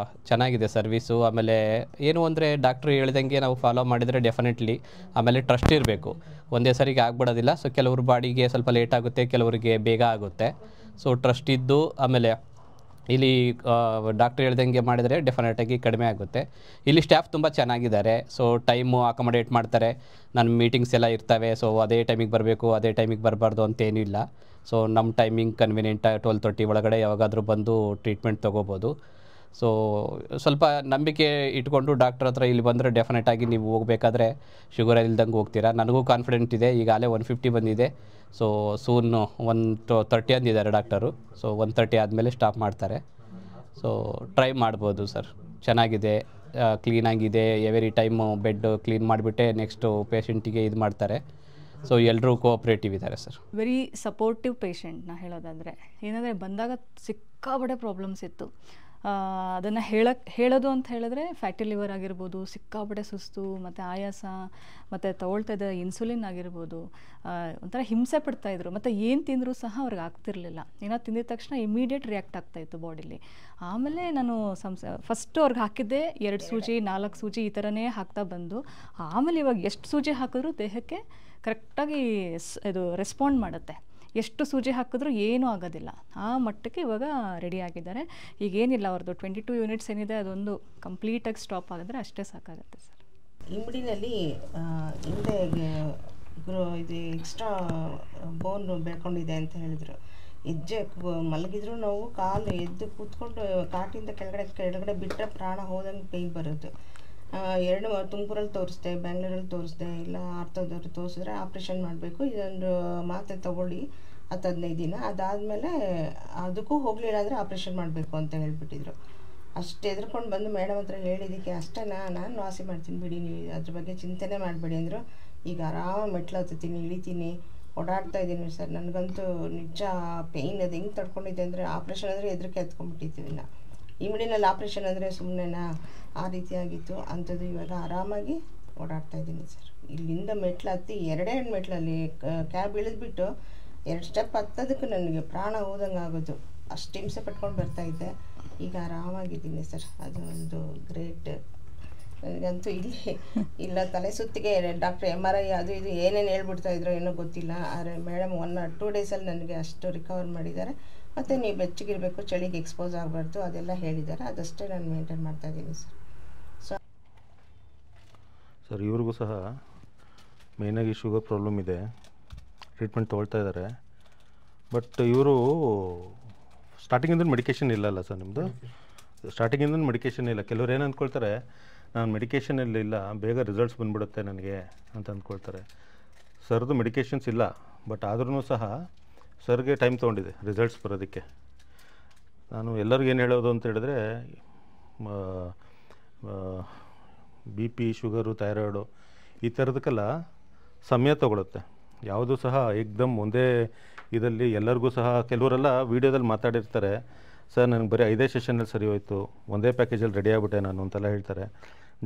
ಚೆನ್ನಾಗಿದೆ ಸರ್ವಿಸು. ಆಮೇಲೆ ಏನು ಅಂದರೆ ಡಾಕ್ಟ್ರು ಹೇಳ್ದಂಗೆ ನಾವು ಫಾಲೋ ಮಾಡಿದರೆ ಡೆಫಿನೆಟ್ಲಿ ಆಮೇಲೆ ಟ್ರಸ್ಟ್ ಇರಬೇಕು, ಒಂದೇ ಸರಿಗೆ ಆಗ್ಬಿಡೋದಿಲ್ಲ. ಸೊ ಕೆಲವ್ರ ಬಾಡಿಗೆ ಸ್ವಲ್ಪ ಲೇಟ್ ಆಗುತ್ತೆ, ಕೆಲವರಿಗೆ ಬೇಗ ಆಗುತ್ತೆ. ಸೊ ಟ್ರಸ್ಟ್ ಇದ್ದು ಆಮೇಲೆ ಇಲ್ಲಿ ಡಾಕ್ಟ್ರ್ ಹೇಳ್ದಂಗೆ ಮಾಡಿದರೆ ಡೆಫಿನೆಟಾಗಿ ಕಡಿಮೆ ಆಗುತ್ತೆ. ಇಲ್ಲಿ ಸ್ಟಾಫ್ ತುಂಬ ಚೆನ್ನಾಗಿದ್ದಾರೆ. ಸೊ ಟೈಮು ಅಕೊಮಡೇಟ್ ಮಾಡ್ತಾರೆ. ನನ್ನ ಮೀಟಿಂಗ್ಸ್ ಎಲ್ಲ ಇರ್ತವೆ, ಸೊ ಅದೇ ಟೈಮಿಗೆ ಬರಬೇಕು, ಅದೇ ಟೈಮಿಗೆ ಬರಬಾರ್ದು ಅಂತೇನೂ ಇಲ್ಲ. ಸೊ ನಮ್ಮ ಟೈಮಿಂಗ್ ಕನ್ವಿನಿಯೆಂಟ್ 12:30 ಒಳಗಡೆ ಯಾವಾಗಾದರೂ ಬಂದು ಟ್ರೀಟ್ಮೆಂಟ್ ತೊಗೋಬೋದು. ಸೊ ಸ್ವಲ್ಪ ನಂಬಿಕೆ ಇಟ್ಕೊಂಡು ಡಾಕ್ಟ್ರ್ ಹತ್ರ ಇಲ್ಲಿ ಬಂದರೆ ಡೆಫಿನೆಟಾಗಿ ನೀವು ಹೋಗಬೇಕಾದ್ರೆ ಶುಗರ್ ಇಲ್ದಂಗೆ ಹೋಗ್ತೀರಾ. ನನಗೂ ಕಾನ್ಫಿಡೆಂಟ್ ಇದೆ, ಈಗಾಗಲೇ 150 ಬಂದಿದೆ. ಸೊ ಸೂನು 130 ಅಂದಿದ್ದಾರೆ ಡಾಕ್ಟರು. ಸೊ 130 ಆದಮೇಲೆ ಸ್ಟಾಪ್ ಮಾಡ್ತಾರೆ. ಸೊ ಟ್ರೈ ಮಾಡ್ಬೋದು ಸರ್, ಚೆನ್ನಾಗಿದೆ, ಕ್ಲೀನಾಗಿದೆ. ಎವರಿ ಟೈಮು ಬೆಡ್ ಕ್ಲೀನ್ ಮಾಡಿಬಿಟ್ಟೆ ನೆಕ್ಸ್ಟು ಪೇಷಂಟಿಗೆ ಇದು ಮಾಡ್ತಾರೆ. ಸೊ ಎಲ್ಲರೂ ಕೋಆಪ್ರೇಟಿವ್ ಇದ್ದಾರೆ ಸರ್. Very supportive patient. ನಾ ಹೇಳೋದಾದರೆ ಏನಂದರೆ ಬಂದಾಗ ಸಿಕ್ಕಾಬಡೆ ಪ್ರಾಬ್ಲಮ್ಸ್ ಇತ್ತು. ಅದನ್ನು ಹೇಳೋದು ಅಂತ ಹೇಳಿದ್ರೆ ಫ್ಯಾಟಿ ಲಿವರ್ ಆಗಿರ್ಬೋದು, ಸಿಕ್ಕಾಬಡೆ ಸುಸ್ತು ಮತ್ತು ಆಯಾಸ, ಮತ್ತು ತಗೊಳ್ತಾ ಇದ್ದ ಇನ್ಸುಲಿನ್ ಆಗಿರ್ಬೋದು, ಒಂಥರ ಹಿಂಸೆ ಪಡ್ತಾಯಿದ್ರು. ಮತ್ತು ಏನು ತಿಂದರೂ ಸಹ ಅವ್ರಿಗೆ ಆಗ್ತಿರ್ಲಿಲ್ಲ. ಏನೋ ತಿಂದಿದ ತಕ್ಷಣ ಇಮಿಡಿಯೇಟ್ ರಿಯಾಕ್ಟ್ ಆಗ್ತಾಯಿತ್ತು ಬಾಡಿಲಿ. ಆಮೇಲೆ ನಾನು ಫಸ್ಟು ಅವ್ರಿಗೆ ಹಾಕಿದ್ದೆ 2 ಸೂಜಿ 4 ಸೂಜಿ ಈ ಥರನೇ ಹಾಕ್ತಾ ಬಂದು, ಆಮೇಲೆ ಇವಾಗ ಎಷ್ಟು ಸೂಜಿ ಹಾಕಿದ್ರೂ ದೇಹಕ್ಕೆ ಕರೆಕ್ಟಾಗಿ ಇದು ರೆಸ್ಪಾಂಡ್ ಮಾಡುತ್ತೆ. ಎಷ್ಟು ಸೂಜಿ ಹಾಕಿದ್ರೂ ಏನೂ ಆಗೋದಿಲ್ಲ. ಆ ಮಟ್ಟಕ್ಕೆ ಇವಾಗ ರೆಡಿ ಆಗಿದ್ದಾರೆ. ಈಗೇನಿಲ್ಲ, ಅವ್ರದ್ದು 22 ಯೂನಿಟ್ಸ್ ಏನಿದೆ ಅದೊಂದು ಕಂಪ್ಲೀಟಾಗಿ ಸ್ಟಾಪ್ ಆಗಿದ್ರೆ ಅಷ್ಟೇ ಸಾಕಾಗುತ್ತೆ ಸರ್. ಇಮಿಡಿನಲ್ಲಿ ಹಿಂದೆ ಇದು ಎಕ್ಸ್ಟ್ರಾ ಬೋನ್ ಬೆಳ್ಕೊಂಡಿದೆ ಅಂತ ಹೇಳಿದರು. ಹೆಜ್ಜೆ ಮಲಗಿದ್ರು ನಾವು ಕಾಲು ಎದ್ದು ಕೂತ್ಕೊಂಡು ಕಾಟಿಂದ ಕೆಳಗಡೆ ಬಿಟ್ಟರೆ ಪ್ರಾಣ ಹೋದಂಗೆ ಪೇಯ್ನ್ ಬರೋದು. 2 ತುಮಕೂರಲ್ಲಿ ತೋರಿಸ್ದೆ, ಬೆಂಗಳೂರಲ್ಲಿ ತೋರಿಸ್ದೆ, ಇಲ್ಲ ಆರ್ತೋದವ್ರು ತೋರಿಸಿದ್ರೆ ಆಪ್ರೇಷನ್ ಮಾಡಬೇಕು, ಇದೊಂದು ಮಾತ್ರೆ ತೊಗೊಳ್ಳಿ 10-15 ದಿನ, ಅದಾದಮೇಲೆ ಅದಕ್ಕೂ ಹೋಗಲಿಲ್ಲ ಅಂದರೆ ಆಪ್ರೇಷನ್ ಮಾಡಬೇಕು ಅಂತ ಹೇಳಿಬಿಟ್ಟಿದ್ರು. ಅಷ್ಟು ಎದ್ರುಕೊಂಡು ಬಂದು ಮೇಡಮ್ ಹತ್ರ ಹೇಳಿದ್ದಕ್ಕೆ ಅಷ್ಟೇ ನಾನು ವಾಸಿ ಮಾಡ್ತೀನಿ ಬಿಡಿ, ನೀವು ಅದ್ರ ಬಗ್ಗೆ ಚಿಂತೆನೇ ಮಾಡಬೇಡಿ ಅಂದರು. ಈಗ ಆರಾಮ ಮೆಟ್ಲು ಹತ್ತೀನಿ, ಇಳಿತೀನಿ, ಓಡಾಡ್ತಾ ಇದ್ದೀನಿ ಸರ್. ನನಗಂತೂ ನಿಜ ಪೇಯ್ನ್ ಅದು ಹೆಂಗೆ ತಡ್ಕೊಂಡಿದ್ದೆ ಅಂದರೆ ಆಪ್ರೇಷನ್ ಅಂದರೆ ಹೆದರಿಕೆ ಹತ್ಕೊಂಡ್ಬಿಟ್ಟಿದ್ದೀವಿ ನಾವು. ಇಮಿಡಿನಲ್ಲಿ ಆಪ್ರೇಷನ್ ಅಂದರೆ ಸುಮ್ಮನೆನಾ, ಆ ರೀತಿಯಾಗಿತ್ತು. ಅಂಥದ್ದು ಇವಾಗ ಆರಾಮಾಗಿ ಓಡಾಡ್ತಾ ಇದ್ದೀನಿ ಸರ್. ಇಲ್ಲಿಂದ ಮೆಟ್ಲು ಹತ್ತಿ 2 ಮೆಟ್ಲಲ್ಲಿ ಕ್ಯಾಬ್ ಇಳಿದ್ಬಿಟ್ಟು 2 ಸ್ಟೆಪ್ ಹತ್ತೋದಕ್ಕೆ ನನಗೆ ಪ್ರಾಣ ಹೋದಂಗೆ ಆಗೋದು, ಅಷ್ಟು ಹಿಂಸೆ ಪಟ್ಕೊಂಡು ಬರ್ತಾಯಿದ್ದೆ. ಈಗ ಆರಾಮಾಗಿದ್ದೀನಿ ಸರ್. ಅದು ಒಂದು ಗ್ರೇಟ್ ನನಗಂತೂ ಇಲ್ಲಿ ಇಲ್ಲ ತಲೆ ಸುತ್ತಿಗೆ ಡಾಕ್ಟ್ರ್ MRI ಅದು ಇದು ಏನೇನು ಹೇಳ್ಬಿಡ್ತಾ ಇದ್ರೋ ಏನೋ ಗೊತ್ತಿಲ್ಲ. ಆದರೆ ಮೇಡಮ್ 1 or 2 ಡೇಸಲ್ಲಿ ನನಗೆ ಅಷ್ಟು ರಿಕವರ್ ಮಾಡಿದ್ದಾರೆ. ಮತ್ತು ನೀವು ಬೆಚ್ಚಗಿರಬೇಕು, ಚಳಿಗೆ ಎಕ್ಸ್ಪೋಸ್ ಆಗಬಾರ್ದು ಅದೆಲ್ಲ ಹೇಳಿದ್ದಾರೆ. ಅದಷ್ಟೇ ನಾನು ಮೇಂಟೈನ್ ಮಾಡ್ತಾಯಿದ್ದೀನಿ ಸರ್. ಸರ್ ಇವ್ರಿಗೂ ಸಹ ಮೇಯ್ನಾಗಿ ಶುಗರ್ ಪ್ರಾಬ್ಲಮ್ ಇದೆ, ಟ್ರೀಟ್ಮೆಂಟ್ ತೊಗೊಳ್ತಾ ಇದ್ದಾರೆ. ಬಟ್ ಇವರು ಸ್ಟಾರ್ಟಿಂಗಿಂದ ಮೆಡಿಕೇಷನ್ ಇಲ್ಲಲ್ಲ ಸರ್ ನಿಮ್ಮದು? ಸ್ಟಾರ್ಟಿಂಗಿಂದ ಮೆಡಿಕೇಷನ್ ಇಲ್ಲ. ಕೆಲವ್ರು ಏನು ಅಂದ್ಕೊಳ್ತಾರೆ, ನಾನು ಮೆಡಿಕೇಷನಲ್ಲಿ ಇಲ್ಲ, ಬೇಗ ರಿಸಲ್ಟ್ಸ್ ಬಂದ್ಬಿಡುತ್ತೆ ನನಗೆ ಅಂತ ಅಂದ್ಕೊಳ್ತಾರೆ. ಸರ್ದು ಮೆಡಿಕೇಷನ್ಸ್ ಇಲ್ಲ, ಬಟ್ ಆದ್ರೂ ಸಹ ಸರ್ಗೆ ಟೈಮ್ ತೊಗೊಂಡಿದೆ ರಿಸಲ್ಟ್ಸ್ ಬರೋದಕ್ಕೆ. ನಾನು ಎಲ್ಲರಿಗೂ ಏನು ಹೇಳೋದು ಅಂತ ಹೇಳಿದ್ರೆ, BP, ಶುಗರು, ಥೈರಾಯ್ಡು ಈ ಥರದಕ್ಕೆಲ್ಲ ಸಮಯ ತೊಗೊಳುತ್ತೆ. ಯಾವುದೂ ಸಹ ಏಕ್ದಮ್ ಒಂದೇ ಇದರಲ್ಲಿ ಎಲ್ಲರಿಗೂ ಸಹ. ಕೆಲವರೆಲ್ಲ ವೀಡಿಯೋದಲ್ಲಿ ಮಾತಾಡಿರ್ತಾರೆ, ಸರ್ ನನಗೆ ಬರೀ 5 ಸೆಷನಲ್ಲಿ ಸರಿ ಹೋಯಿತು, ಒಂದೇ ಪ್ಯಾಕೇಜಲ್ಲಿ ರೆಡಿ ಆಗಿಬಿಟ್ಟೆ ನಾನು ಅಂತೆಲ್ಲ ಹೇಳ್ತಾರೆ.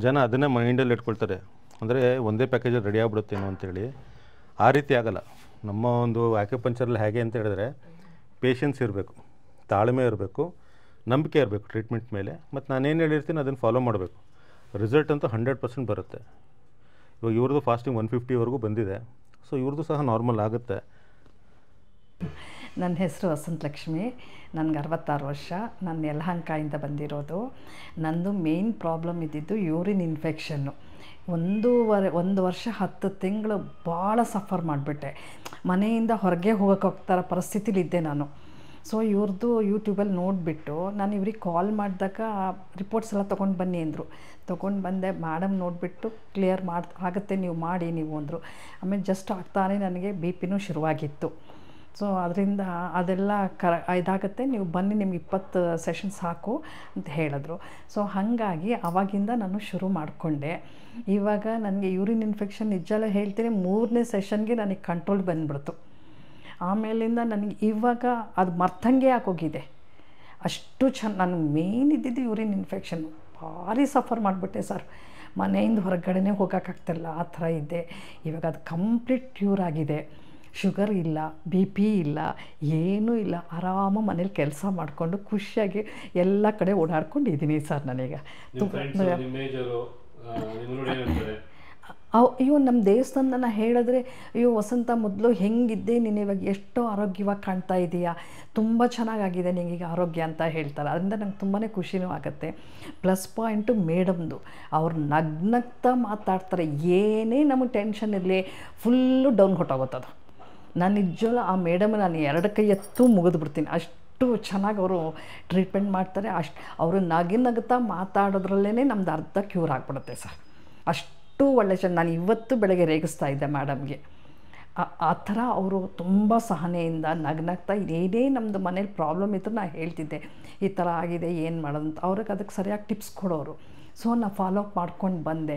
ಜನ ಅದನ್ನೇ ಮೈಂಡಲ್ಲಿ ಇಟ್ಕೊಳ್ತಾರೆ, ಅಂದರೆ ಒಂದೇ ಪ್ಯಾಕೇಜಲ್ಲಿ ರೆಡಿ ಆಗಿಬಿಡುತ್ತೇನೋ ಅಂತೇಳಿ. ಆ ರೀತಿ ಆಗಲ್ಲ. ನಮ್ಮ ಒಂದು ಆಕ್ಯುಪಂಕ್ಚರಲ್ಲಿ ಹೇಗೆ ಅಂತ ಹೇಳಿದ್ರೆ, ಪೇಷನ್ಸ್ ಇರಬೇಕು, ತಾಳ್ಮೆ ಇರಬೇಕು, ನಂಬಿಕೆ ಇರಬೇಕು ಟ್ರೀಟ್ಮೆಂಟ್ ಮೇಲೆ. ಮತ್ತು ನಾನೇನು ಹೇಳಿರ್ತೀನಿ ಅದನ್ನು ಫಾಲೋ ಮಾಡಬೇಕು. ರಿಸಲ್ಟ್ ಅಂತೂ 100% ಬರುತ್ತೆ. ಇವಾಗ ಇವ್ರದ್ದು ಫಾಸ್ಟಿಂಗ್ 150ವರೆಗೂ ಬಂದಿದೆ. ಸೊ ಇವ್ರದ್ದು ಸಹ ನಾರ್ಮಲ್ ಆಗುತ್ತೆ. ನನ್ನ ಹೆಸರು ವಸಂತಲಕ್ಷ್ಮಿ, ನನಗೆ 66 ವರ್ಷ. ನಾನು ಯಲಹಂಕದಿಂದ ಬಂದಿರೋದು. ನಂದು ಮೇನ್ ಪ್ರಾಬ್ಲಮ್ ಇದ್ದಿದ್ದು ಯೂರಿನ್ ಇನ್ಫೆಕ್ಷನ್ನು. 1 ವರ್ಷ 10 ತಿಂಗಳು ಭಾಳ ಸಫರ್ ಮಾಡಿಬಿಟ್ಟೆ. ಮನೆಯಿಂದ ಹೊರಗೆ ಹೋಗೋಕ್ಕಾಗ್ತಾರ ಪರಿಸ್ಥಿತಿಲಿದ್ದೆ ನಾನು. ಸೊ ಇವ್ರದ್ದು ಯೂಟ್ಯೂಬಲ್ಲಿ ನೋಡಿಬಿಟ್ಟು ನಾನು ಇವ್ರಿಗೆ ಕಾಲ್ ಮಾಡಿದಾಗ ರಿಪೋರ್ಟ್ಸ್ ಎಲ್ಲ ತೊಗೊಂಡು ಬನ್ನಿ ಅಂದರು. ತೊಗೊಂಡು ಬಂದೆ. ಮೇಡಮ್ ನೋಡಿಬಿಟ್ಟು ಕ್ಲಿಯರ್ ಆಗುತ್ತೆ ನೀವು ಮಾಡಿ ನೀವು ಅಂದರು. ಆಮೇಲೆ ಜಸ್ಟ್ ಆಗ್ತಾನೆ ನನಗೆ BP ಶುರುವಾಗಿತ್ತು. ಸೊ ಅದರಿಂದ ಅದೆಲ್ಲ ಇದಾಗುತ್ತೆ, ನೀವು ಬನ್ನಿ ನಿಮ್ಗೆ 20 ಸೆಷನ್ಸ್ ಸಾಕು ಅಂತ ಹೇಳಿದ್ರು. ಸೊ ಹಾಗಾಗಿ ಆವಾಗಿಂದ ನಾನು ಶುರು ಮಾಡಿಕೊಂಡೆ. ಇವಾಗ ನನಗೆ ಯೂರಿನ್ ಇನ್ಫೆಕ್ಷನ್ ನಿಜಲ್ಲ ಹೇಳ್ತೀನಿ, 3ನೇ ಸೆಷನ್ಗೆ ನನಗೆ ಕಂಟ್ರೋಲ್ ಬಂದ್ಬಿಡ್ತು. ಆಮೇಲಿಂದ ನನಗೆ ಇವಾಗ ಅದು ಮರ್ತಂಗೆ ಆಗೋಗಿದೆ. ಅಷ್ಟು ನನಗೆ ಮೇನ್ ಇದ್ದಿದ್ದು ಯೂರಿನ್ ಇನ್ಫೆಕ್ಷನ್ನು. ಭಾರಿ ಸಫರ್ ಮಾಡಿಬಿಟ್ಟೆ ಸರ್. ಮನೆಯಿಂದ ಹೊರಗಡೆನೇ ಹೋಗೋಕ್ಕಾಗ್ತಿಲ್ಲ, ಆ ಥರ ಇದ್ದೆ. ಇವಾಗ ಅದು ಕಂಪ್ಲೀಟ್ ಕ್ಯೂರ್ ಆಗಿದೆ. ಶುಗರ್ ಇಲ್ಲ, BP ಇಲ್ಲ, ಏನೂ ಇಲ್ಲ. ಆರಾಮ ಮನೇಲಿ ಕೆಲಸ ಮಾಡಿಕೊಂಡು ಖುಷಿಯಾಗಿ ಎಲ್ಲ ಕಡೆ ಓಡಾಡ್ಕೊಂಡಿದ್ದೀನಿ ಸರ್. ನಾನೀಗ ಅಯ್ಯೋ ನಮ್ಮ ದೇವಸ್ಥಾನನ ಹೇಳಿದ್ರೆ, ಅಯ್ಯೋ ವಸಂತ ಮೊದಲು ಹೆಂಗಿದ್ದೆ ನೀನು, ಇವಾಗ ಎಷ್ಟೋ ಆರೋಗ್ಯವಾಗಿ ಕಾಣ್ತಾ ಇದೆಯಾ, ತುಂಬ ಚೆನ್ನಾಗಾಗಿದೆ ನಿನಗೀಗ ಆರೋಗ್ಯ ಅಂತ ಹೇಳ್ತಾರೆ. ಅದರಿಂದ ನಂಗೆ ತುಂಬಾ ಖುಷಿನೂ ಆಗುತ್ತೆ. ಪ್ಲಸ್ ಪಾಯಿಂಟು ಮೇಡಮ್ದು, ಅವ್ರು ನಗ್ನಗ್ತಾ ಮಾತಾಡ್ತಾರೆ. ಏನೇ ನಮಗೆ ಟೆನ್ಷನ್ ಇರಲಿ ಫುಲ್ಲು ಡೌನ್ ಹೊಟ್ಟೋಗುತ್ತದು. ನಾನು ನಿಜವಲ್ಲ ಆ ಮೇಡಮ್ ನಾನು 2 ಕೈ ಎತ್ತು ಮುಗಿದ್ಬಿಡ್ತೀನಿ. ಅಷ್ಟು ಚೆನ್ನಾಗಿ ಅವರು ಟ್ರೀಟ್ಮೆಂಟ್ ಮಾಡ್ತಾರೆ. ಅವರು ನಗುತ್ತಾ ಮಾತಾಡೋದ್ರಲ್ಲೇ ನಮ್ದು ಅರ್ಧ ಕ್ಯೂರ್ ಆಗಿಬಿಡುತ್ತೆ ಸರ್. ಅಷ್ಟು ಒಳ್ಳೆ ನಾನು ಇವತ್ತು ಬೆಳಗ್ಗೆ ರೇಗಿಸ್ತಾ ಇದ್ದೆ ಮೇಡಮ್ಗೆ. ಆ ಥರ ಅವರು ತುಂಬ ಸಹನೆಯಿಂದ ನಗ್ನಗ್ತಾ ಏನೇ ನಮ್ಮದು ಮನೇಲಿ ಪ್ರಾಬ್ಲಮ್ ಇದ್ದರೂ ನಾನು ಹೇಳ್ತಿದ್ದೆ, ಈ ಥರ ಆಗಿದೆ ಏನು ಮಾಡೋದು ಅಂತ. ಅವ್ರಿಗೆ ಅದಕ್ಕೆ ಸರಿಯಾಗಿ ಟಿಪ್ಸ್ ಕೊಡೋರು. ಸೊ ನಾನು ಫಾಲೋ ಅಪ್ ಮಾಡ್ಕೊಂಡು ಬಂದೆ.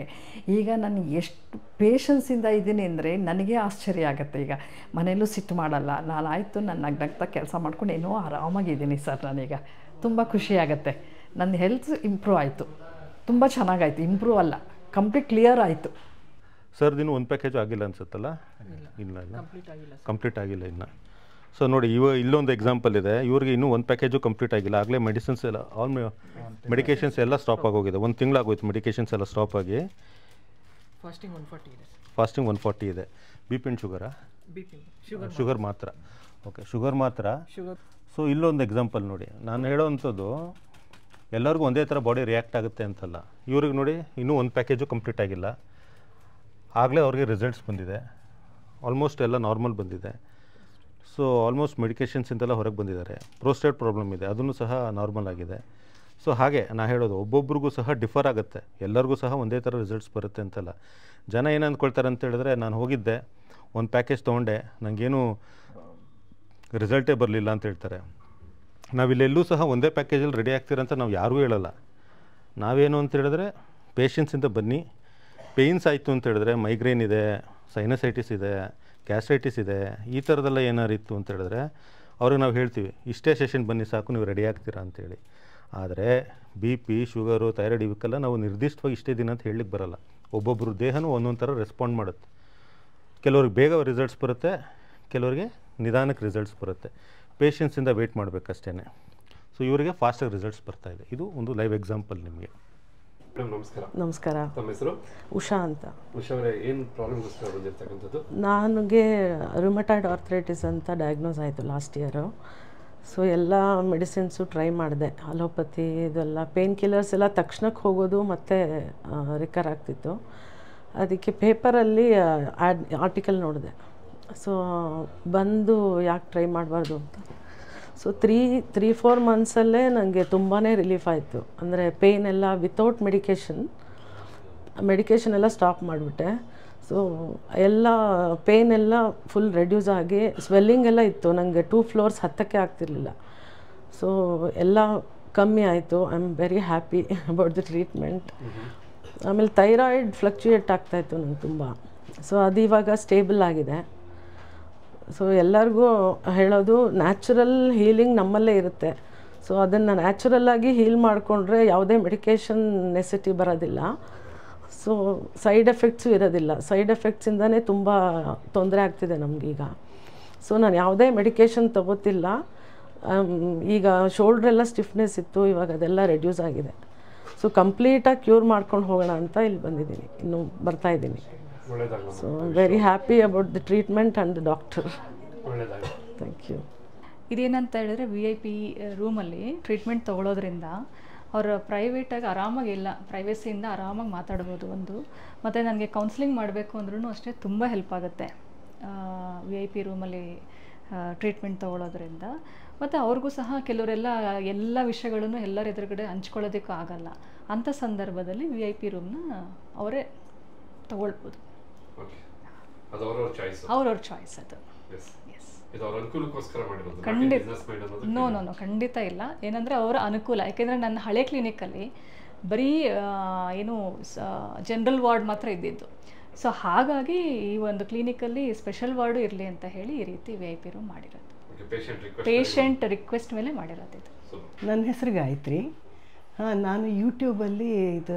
ಈಗ ನಾನು ಎಷ್ಟು ಪೇಷನ್ಸಿಂದ ಇದ್ದೀನಿ ಅಂದರೆ ನನಗೆ ಆಶ್ಚರ್ಯ ಆಗುತ್ತೆ. ಈಗ ಮನೇಲೂ ಸಿಟ್ಟು ಮಾಡಲ್ಲ ನಾನು. ಆಯಿತು ನಾನು ನಗ್ನಗ್ತಾ ಕೆಲಸ ಮಾಡ್ಕೊಂಡು ಏನೋ ಆರಾಮಾಗಿದ್ದೀನಿ ಸರ್. ನಾನೀಗ ತುಂಬ ಖುಷಿಯಾಗತ್ತೆ. ನನ್ನ ಹೆಲ್ತ್ ಇಂಪ್ರೂವ್ ಆಯಿತು, ತುಂಬ ಚೆನ್ನಾಗಾಯಿತು. ಇಂಪ್ರೂವ್ ಅಲ್ಲ, ಕಂಪ್ಲೀಟ್ ಕ್ಲಿಯರ್ ಆಯಿತು. ಸರ್ದಿನ್ನೂ ಒಂದು ಪ್ಯಾಕೇಜು ಆಗಿಲ್ಲ ಅನ್ಸುತ್ತಲ್ಲ? ಇಲ್ಲ ಕಂಪ್ಲೀಟ್ ಆಗಿಲ್ಲ ಇನ್ನು. ಸೊ ನೋಡಿ, ಇಲ್ಲೊಂದು ಎಕ್ಸಾಂಪಲ್ ಇದೆ. ಇವ್ರಿಗೆ ಇನ್ನೂ 1 ಪ್ಯಾಕೇಜು ಕಂಪ್ಲೀಟ್ ಆಗಿಲ್ಲ. ಆಗಲೇ ಮೆಡಿಸಿನ್ಸ್ ಎಲ್ಲ ಮೆಡಿಕೇಷನ್ಸ್ ಎಲ್ಲ ಸ್ಟಾಪ್ ಆಗೋಗಿದೆ. 1 ತಿಂಗಳಾಗೋಯ್ತು ಮೆಡಿಕೇಷನ್ಸ್ ಎಲ್ಲ ಸ್ಟಾಪ್ ಆಗಿ. ಫಾಸ್ಟಿಂಗ್ 140 ಇದೆ. BP ಆ್ಯಂಡ್ ಶುಗರಾ? ಶುಗರ್ ಮಾತ್ರ. ಓಕೆ, ಶುಗರ್ ಮಾತ್ರ. ಸೊ ಇಲ್ಲೊಂದು ಎಕ್ಸಾಂಪಲ್ ನೋಡಿ, ನಾನು ಹೇಳೋವಂಥದ್ದು ಎಲ್ಲರಿಗೂ ಒಂದೇ ಥರ ಬಾಡಿ ರಿಯಾಕ್ಟ್ ಆಗುತ್ತೆ ಅಂತಲ್ಲ. ಇವ್ರಿಗೆ ನೋಡಿ ಇನ್ನೂ 1 ಪ್ಯಾಕೇಜು ಕಂಪ್ಲೀಟ್ ಆಗಿಲ್ಲ. ಆಗಲೇ ಅವ್ರಿಗೆ ರಿಸಲ್ಟ್ಸ್ ಬಂದಿದೆ. ಆಲ್ಮೋಸ್ಟ್ ಎಲ್ಲ ನಾರ್ಮಲ್ ಬಂದಿದೆ. ಸೊ ಆಲ್ಮೋಸ್ಟ್ ಮೆಡಿಕೇಷನ್ಸಿಂದೆಲ್ಲ ಹೊರಗೆ ಬಂದಿದ್ದಾರೆ. ಪ್ರೋಸ್ಟೇಟ್ ಪ್ರಾಬ್ಲಮ್ ಇದೆ, ಅದನ್ನು ಸಹ ನಾರ್ಮಲ್ ಆಗಿದೆ. ಸೊ ಹಾಗೆ ನಾ ಹೇಳೋದು, ಒಬ್ಬೊಬ್ರಿಗೂ ಸಹ ಡಿಫರ್ ಆಗುತ್ತೆ. ಎಲ್ಲರಿಗೂ ಸಹ ಒಂದೇ ಥರ ರಿಸಲ್ಟ್ಸ್ ಬರುತ್ತೆ ಅಂತಲ್ಲ. ಜನ ಏನು ಅಂದ್ಕೊಳ್ತಾರೆ ಅಂತ ಹೇಳಿದ್ರೆ, ನಾನು ಹೋಗಿದ್ದೆ 1 ಪ್ಯಾಕೇಜ್ ತೊಗೊಂಡೆ, ನನಗೇನು ರಿಸಲ್ಟೇ ಬರಲಿಲ್ಲ ಅಂತ ಹೇಳ್ತಾರೆ. ನಾವಿಲ್ಲೆಲ್ಲೂ ಸಹ ಒಂದೇ ಪ್ಯಾಕೇಜಲ್ಲಿ ರೆಡಿ ಆಗ್ತೀರಂತ ನಾವು ಯಾರಿಗೂ ಹೇಳಲ್ಲ. ನಾವೇನು ಅಂತ ಹೇಳಿದ್ರೆ, ಪೇಷನ್ಸಿಂದ ಬನ್ನಿ. ಪೇಯ್ನ್ಸ್ ಆಯಿತು ಅಂತ ಹೇಳಿದ್ರೆ, ಮೈಗ್ರೇನ್ ಇದೆ, ಸೈನಸೈಟಿಸ್ ಇದೆ, ಗ್ಯಾಸ್ಟ್ರೈಟಿಸ್ ಇದೆ, ಈ ಥರದ್ದೆಲ್ಲ ಏನಾರು ಇತ್ತು ಅಂತ ಹೇಳಿದ್ರೆ ಅವ್ರಿಗೆ ನಾವು ಹೇಳ್ತೀವಿ, ಇಷ್ಟೇ ಸೆಷನ್ ಬನ್ನಿ ಸಾಕು, ನೀವು ರೆಡಿ ಆಗ್ತೀರಾ ಅಂತೇಳಿ. ಆದರೆ BP, ಶುಗರು, ಥೈರಾಯ್ಡ್ ಇವಕ್ಕೆಲ್ಲ ನಾವು ನಿರ್ದಿಷ್ಟವಾಗಿ ಇಷ್ಟೇ ದಿನ ಅಂತ ಹೇಳಲಿಕ್ಕೆ ಬರೋಲ್ಲ. ಒಬ್ಬೊಬ್ಬರು ದೇಹನೂ ಒಂದೊಂದು ಥರ ರೆಸ್ಪಾಂಡ್ ಮಾಡುತ್ತೆ. ಕೆಲವ್ರಿಗೆ ಬೇಗ ರಿಸಲ್ಟ್ಸ್ ಬರುತ್ತೆ, ಕೆಲವರಿಗೆ ನಿಧಾನಕ್ಕೆ ರಿಸಲ್ಟ್ಸ್ ಬರುತ್ತೆ. ಪೇಷನ್ಸಿಂದ ವೆಯ್ಟ್ ಮಾಡಬೇಕಷ್ಟೇ. ಸೊ ಇವರಿಗೆ ಫಾಸ್ಟಾಗಿ ರಿಸಲ್ಟ್ಸ್ ಬರ್ತಾಯಿದೆ. ಇದು ಒಂದು ಲೈವ್ ಎಕ್ಸಾಂಪಲ್ ನಿಮಗೆ. ಮೇಡಮ್ ನಮಸ್ಕಾರ. ನಮಸ್ಕಾರ. ತಮ್ಮ ಹೆಸರು? ಉಷಾ ಅಂತ. ಉಷಾ ಅವರೇ, ಏನು ಪ್ರಾಬ್ಲಮ್ಗೋಸ್ಕರ ಬಂದಿರ್ತಕ್ಕಂಥದ್ದು? ನನಗೆ ರುಮಟಾಯ್ಡ್ ಆರ್ಥರೈಟಿಸ್ ಅಂತ ಡಯಾಗ್ನೋಸ್ ಆಯಿತು ಲಾಸ್ಟ್ ಇಯರು. ಸೊ ಎಲ್ಲ ಮೆಡಿಸಿನ್ಸು ಟ್ರೈ ಮಾಡಿದೆ, ಅಲೋಪತಿ ಇದೆಲ್ಲ ಪೇನ್ ಕಿಲ್ಲರ್ಸ್ ಎಲ್ಲ ತಕ್ಷಣಕ್ಕೆ ಹೋಗೋದು ಮತ್ತು ರಿಕರ್ ಆಗ್ತಿತ್ತು. ಅದಕ್ಕೆ ಪೇಪರಲ್ಲಿ ಆರ್ಟಿಕಲ್ ನೋಡಿದೆ. ಸೊ ಬಂದು ಯಾಕೆ ಟ್ರೈ ಮಾಡಬಾರ್ದು ಅಂತ. ಸೊ 3-4 ಮಂತ್ಸಲ್ಲೇ ನನಗೆ ತುಂಬಾ ರಿಲೀಫ್ ಆಯಿತು. ಅಂದರೆ ಪೇಯ್ನ್ ಎಲ್ಲ ವಿತೌಟ್ ಮೆಡಿಕೇಷನ್ ಎಲ್ಲ ಸ್ಟಾಪ್ ಮಾಡಿಬಿಟ್ಟೆ. ಸೊ ಎಲ್ಲ ಪೇಯ್ನ್ ಎಲ್ಲ ಫುಲ್ ರೆಡ್ಯೂಸ್ ಆಗಿ ಸ್ವೆಲ್ಲಿಂಗ್ ಎಲ್ಲ ಇತ್ತು. ನನಗೆ 2 ಫ್ಲೋರ್ಸ್ ಹತ್ತಕ್ಕೆ ಆಗ್ತಿರ್ಲಿಲ್ಲ. ಸೊ ಎಲ್ಲ ಕಮ್ಮಿ ಆಯಿತು. I am very happy about the treatment. ಆಮೇಲೆ ಥೈರಾಯ್ಡ್ ಫ್ಲಕ್ಚುಯೇಟ್ ಆಗ್ತಾಯಿತ್ತು ನನಗೆ ತುಂಬ. ಸೊ ಅದು ಇವಾಗ ಸ್ಟೇಬಲ್ ಆಗಿದೆ. ಸೊ ಎಲ್ಲರಿಗೂ ಹೇಳೋದು ನ್ಯಾಚುರಲ್ ಹೀಲಿಂಗ್ ನಮ್ಮಲ್ಲೇ ಇರುತ್ತೆ. ಸೊ ಅದನ್ನು ನ್ಯಾಚುರಲ್ಲಾಗಿ ಹೀಲ್ ಮಾಡಿಕೊಂಡ್ರೆ ಯಾವುದೇ ಮೆಡಿಕೇಷನ್ ನೆಸಿಟಿ ಬರೋದಿಲ್ಲ. ಸೊ ಸೈಡ್ ಎಫೆಕ್ಟ್ಸು ಇರೋದಿಲ್ಲ. ಸೈಡ್ ಎಫೆಕ್ಟ್ಸಿಂದನೇ ತುಂಬ ತೊಂದರೆ ಆಗ್ತಿದೆ ನಮಗೀಗ. ಸೊ ನಾನು ಯಾವುದೇ ಮೆಡಿಕೇಷನ್ ತೊಗೋತಿಲ್ಲ. ಈಗ ಶೋಲ್ಡ್ರೆಲ್ಲ ಸ್ಟಿಫ್ನೆಸ್ ಇತ್ತು, ಇವಾಗ ಅದೆಲ್ಲ ರೆಡ್ಯೂಸ್ ಆಗಿದೆ. ಸೊ ಕಂಪ್ಲೀಟಾಗಿ ಕ್ಯೂರ್ ಮಾಡ್ಕೊಂಡು ಹೋಗೋಣ ಅಂತ ಇಲ್ಲಿ ಬಂದಿದ್ದೀನಿ, ಇನ್ನೂ ಬರ್ತಾಯಿದ್ದೀನಿ. So I am very happy about the treatment and the doctor. Thank you. ಇದೇನಂತ ಹೇಳಿದ್ರೆ VIP ರೂಮಲ್ಲಿ ಟ್ರೀಟ್ಮೆಂಟ್ ತೊಗೊಳೋದ್ರಿಂದ ಅವರು ಪ್ರೈವೇಟಾಗಿ ಆರಾಮಾಗಿಲ್ಲ, ಪ್ರೈವೇಸಿಯಿಂದ ಆರಾಮಾಗಿ ಮಾತಾಡ್ಬೋದು ಒಂದು. ಮತ್ತು ನನಗೆ ಕೌನ್ಸಿಲಿಂಗ್ ಮಾಡಬೇಕು ಅಂದ್ರೂ ಅಷ್ಟೇ ತುಂಬ ಹೆಲ್ಪ್ ಆಗುತ್ತೆ VIP ರೂಮಲ್ಲಿ ಟ್ರೀಟ್ಮೆಂಟ್ ತೊಗೊಳೋದ್ರಿಂದ. ಮತ್ತು ಅವ್ರಿಗೂ ಸಹ ಕೆಲವರೆಲ್ಲ ಎಲ್ಲ ವಿಷಯಗಳನ್ನು ಎಲ್ಲರ ಎದುರುಗಡೆ ಹಂಚ್ಕೊಳ್ಳೋದಕ್ಕೂ ಆಗಲ್ಲ. ಅಂಥ ಸಂದರ್ಭದಲ್ಲಿ VIP ರೂಮ್ನ ಅವರೇ ತಗೊಳ್ಬೋದು. ಅವ್ರವ್ರ ಚಾಯ್ಸ್ ಅದು. ನೋ ಖಂಡಿತ ಇಲ್ಲ. ಏನಂದರೆ ಅವರ ಅನುಕೂಲ. ಯಾಕೆಂದರೆ ನನ್ನ ಹಳೆ ಕ್ಲಿನಿಕಲ್ಲಿ ಬರೀ ಏನು ಜನರಲ್ ವಾರ್ಡ್ ಮಾತ್ರ ಇದ್ದಿದ್ದು. ಸೊ ಹಾಗಾಗಿ ಈ ಒಂದು ಕ್ಲಿನಿಕಲ್ಲಿ ಸ್ಪೆಷಲ್ ವಾರ್ಡು ಇರಲಿ ಅಂತ ಹೇಳಿ ಈ ರೀತಿ VIP ರೂಮ್ ಮಾಡಿರೋದು. ಪೇಷಂಟ್ ರಿಕ್ವೆಸ್ಟ್ ಮೇಲೆ ಮಾಡಿರೋದು ಇದು. ನನ್ನ ಹೆಸರು ಗಾಯತ್ರಿ. ನಾನು ಯೂಟ್ಯೂಬಲ್ಲಿ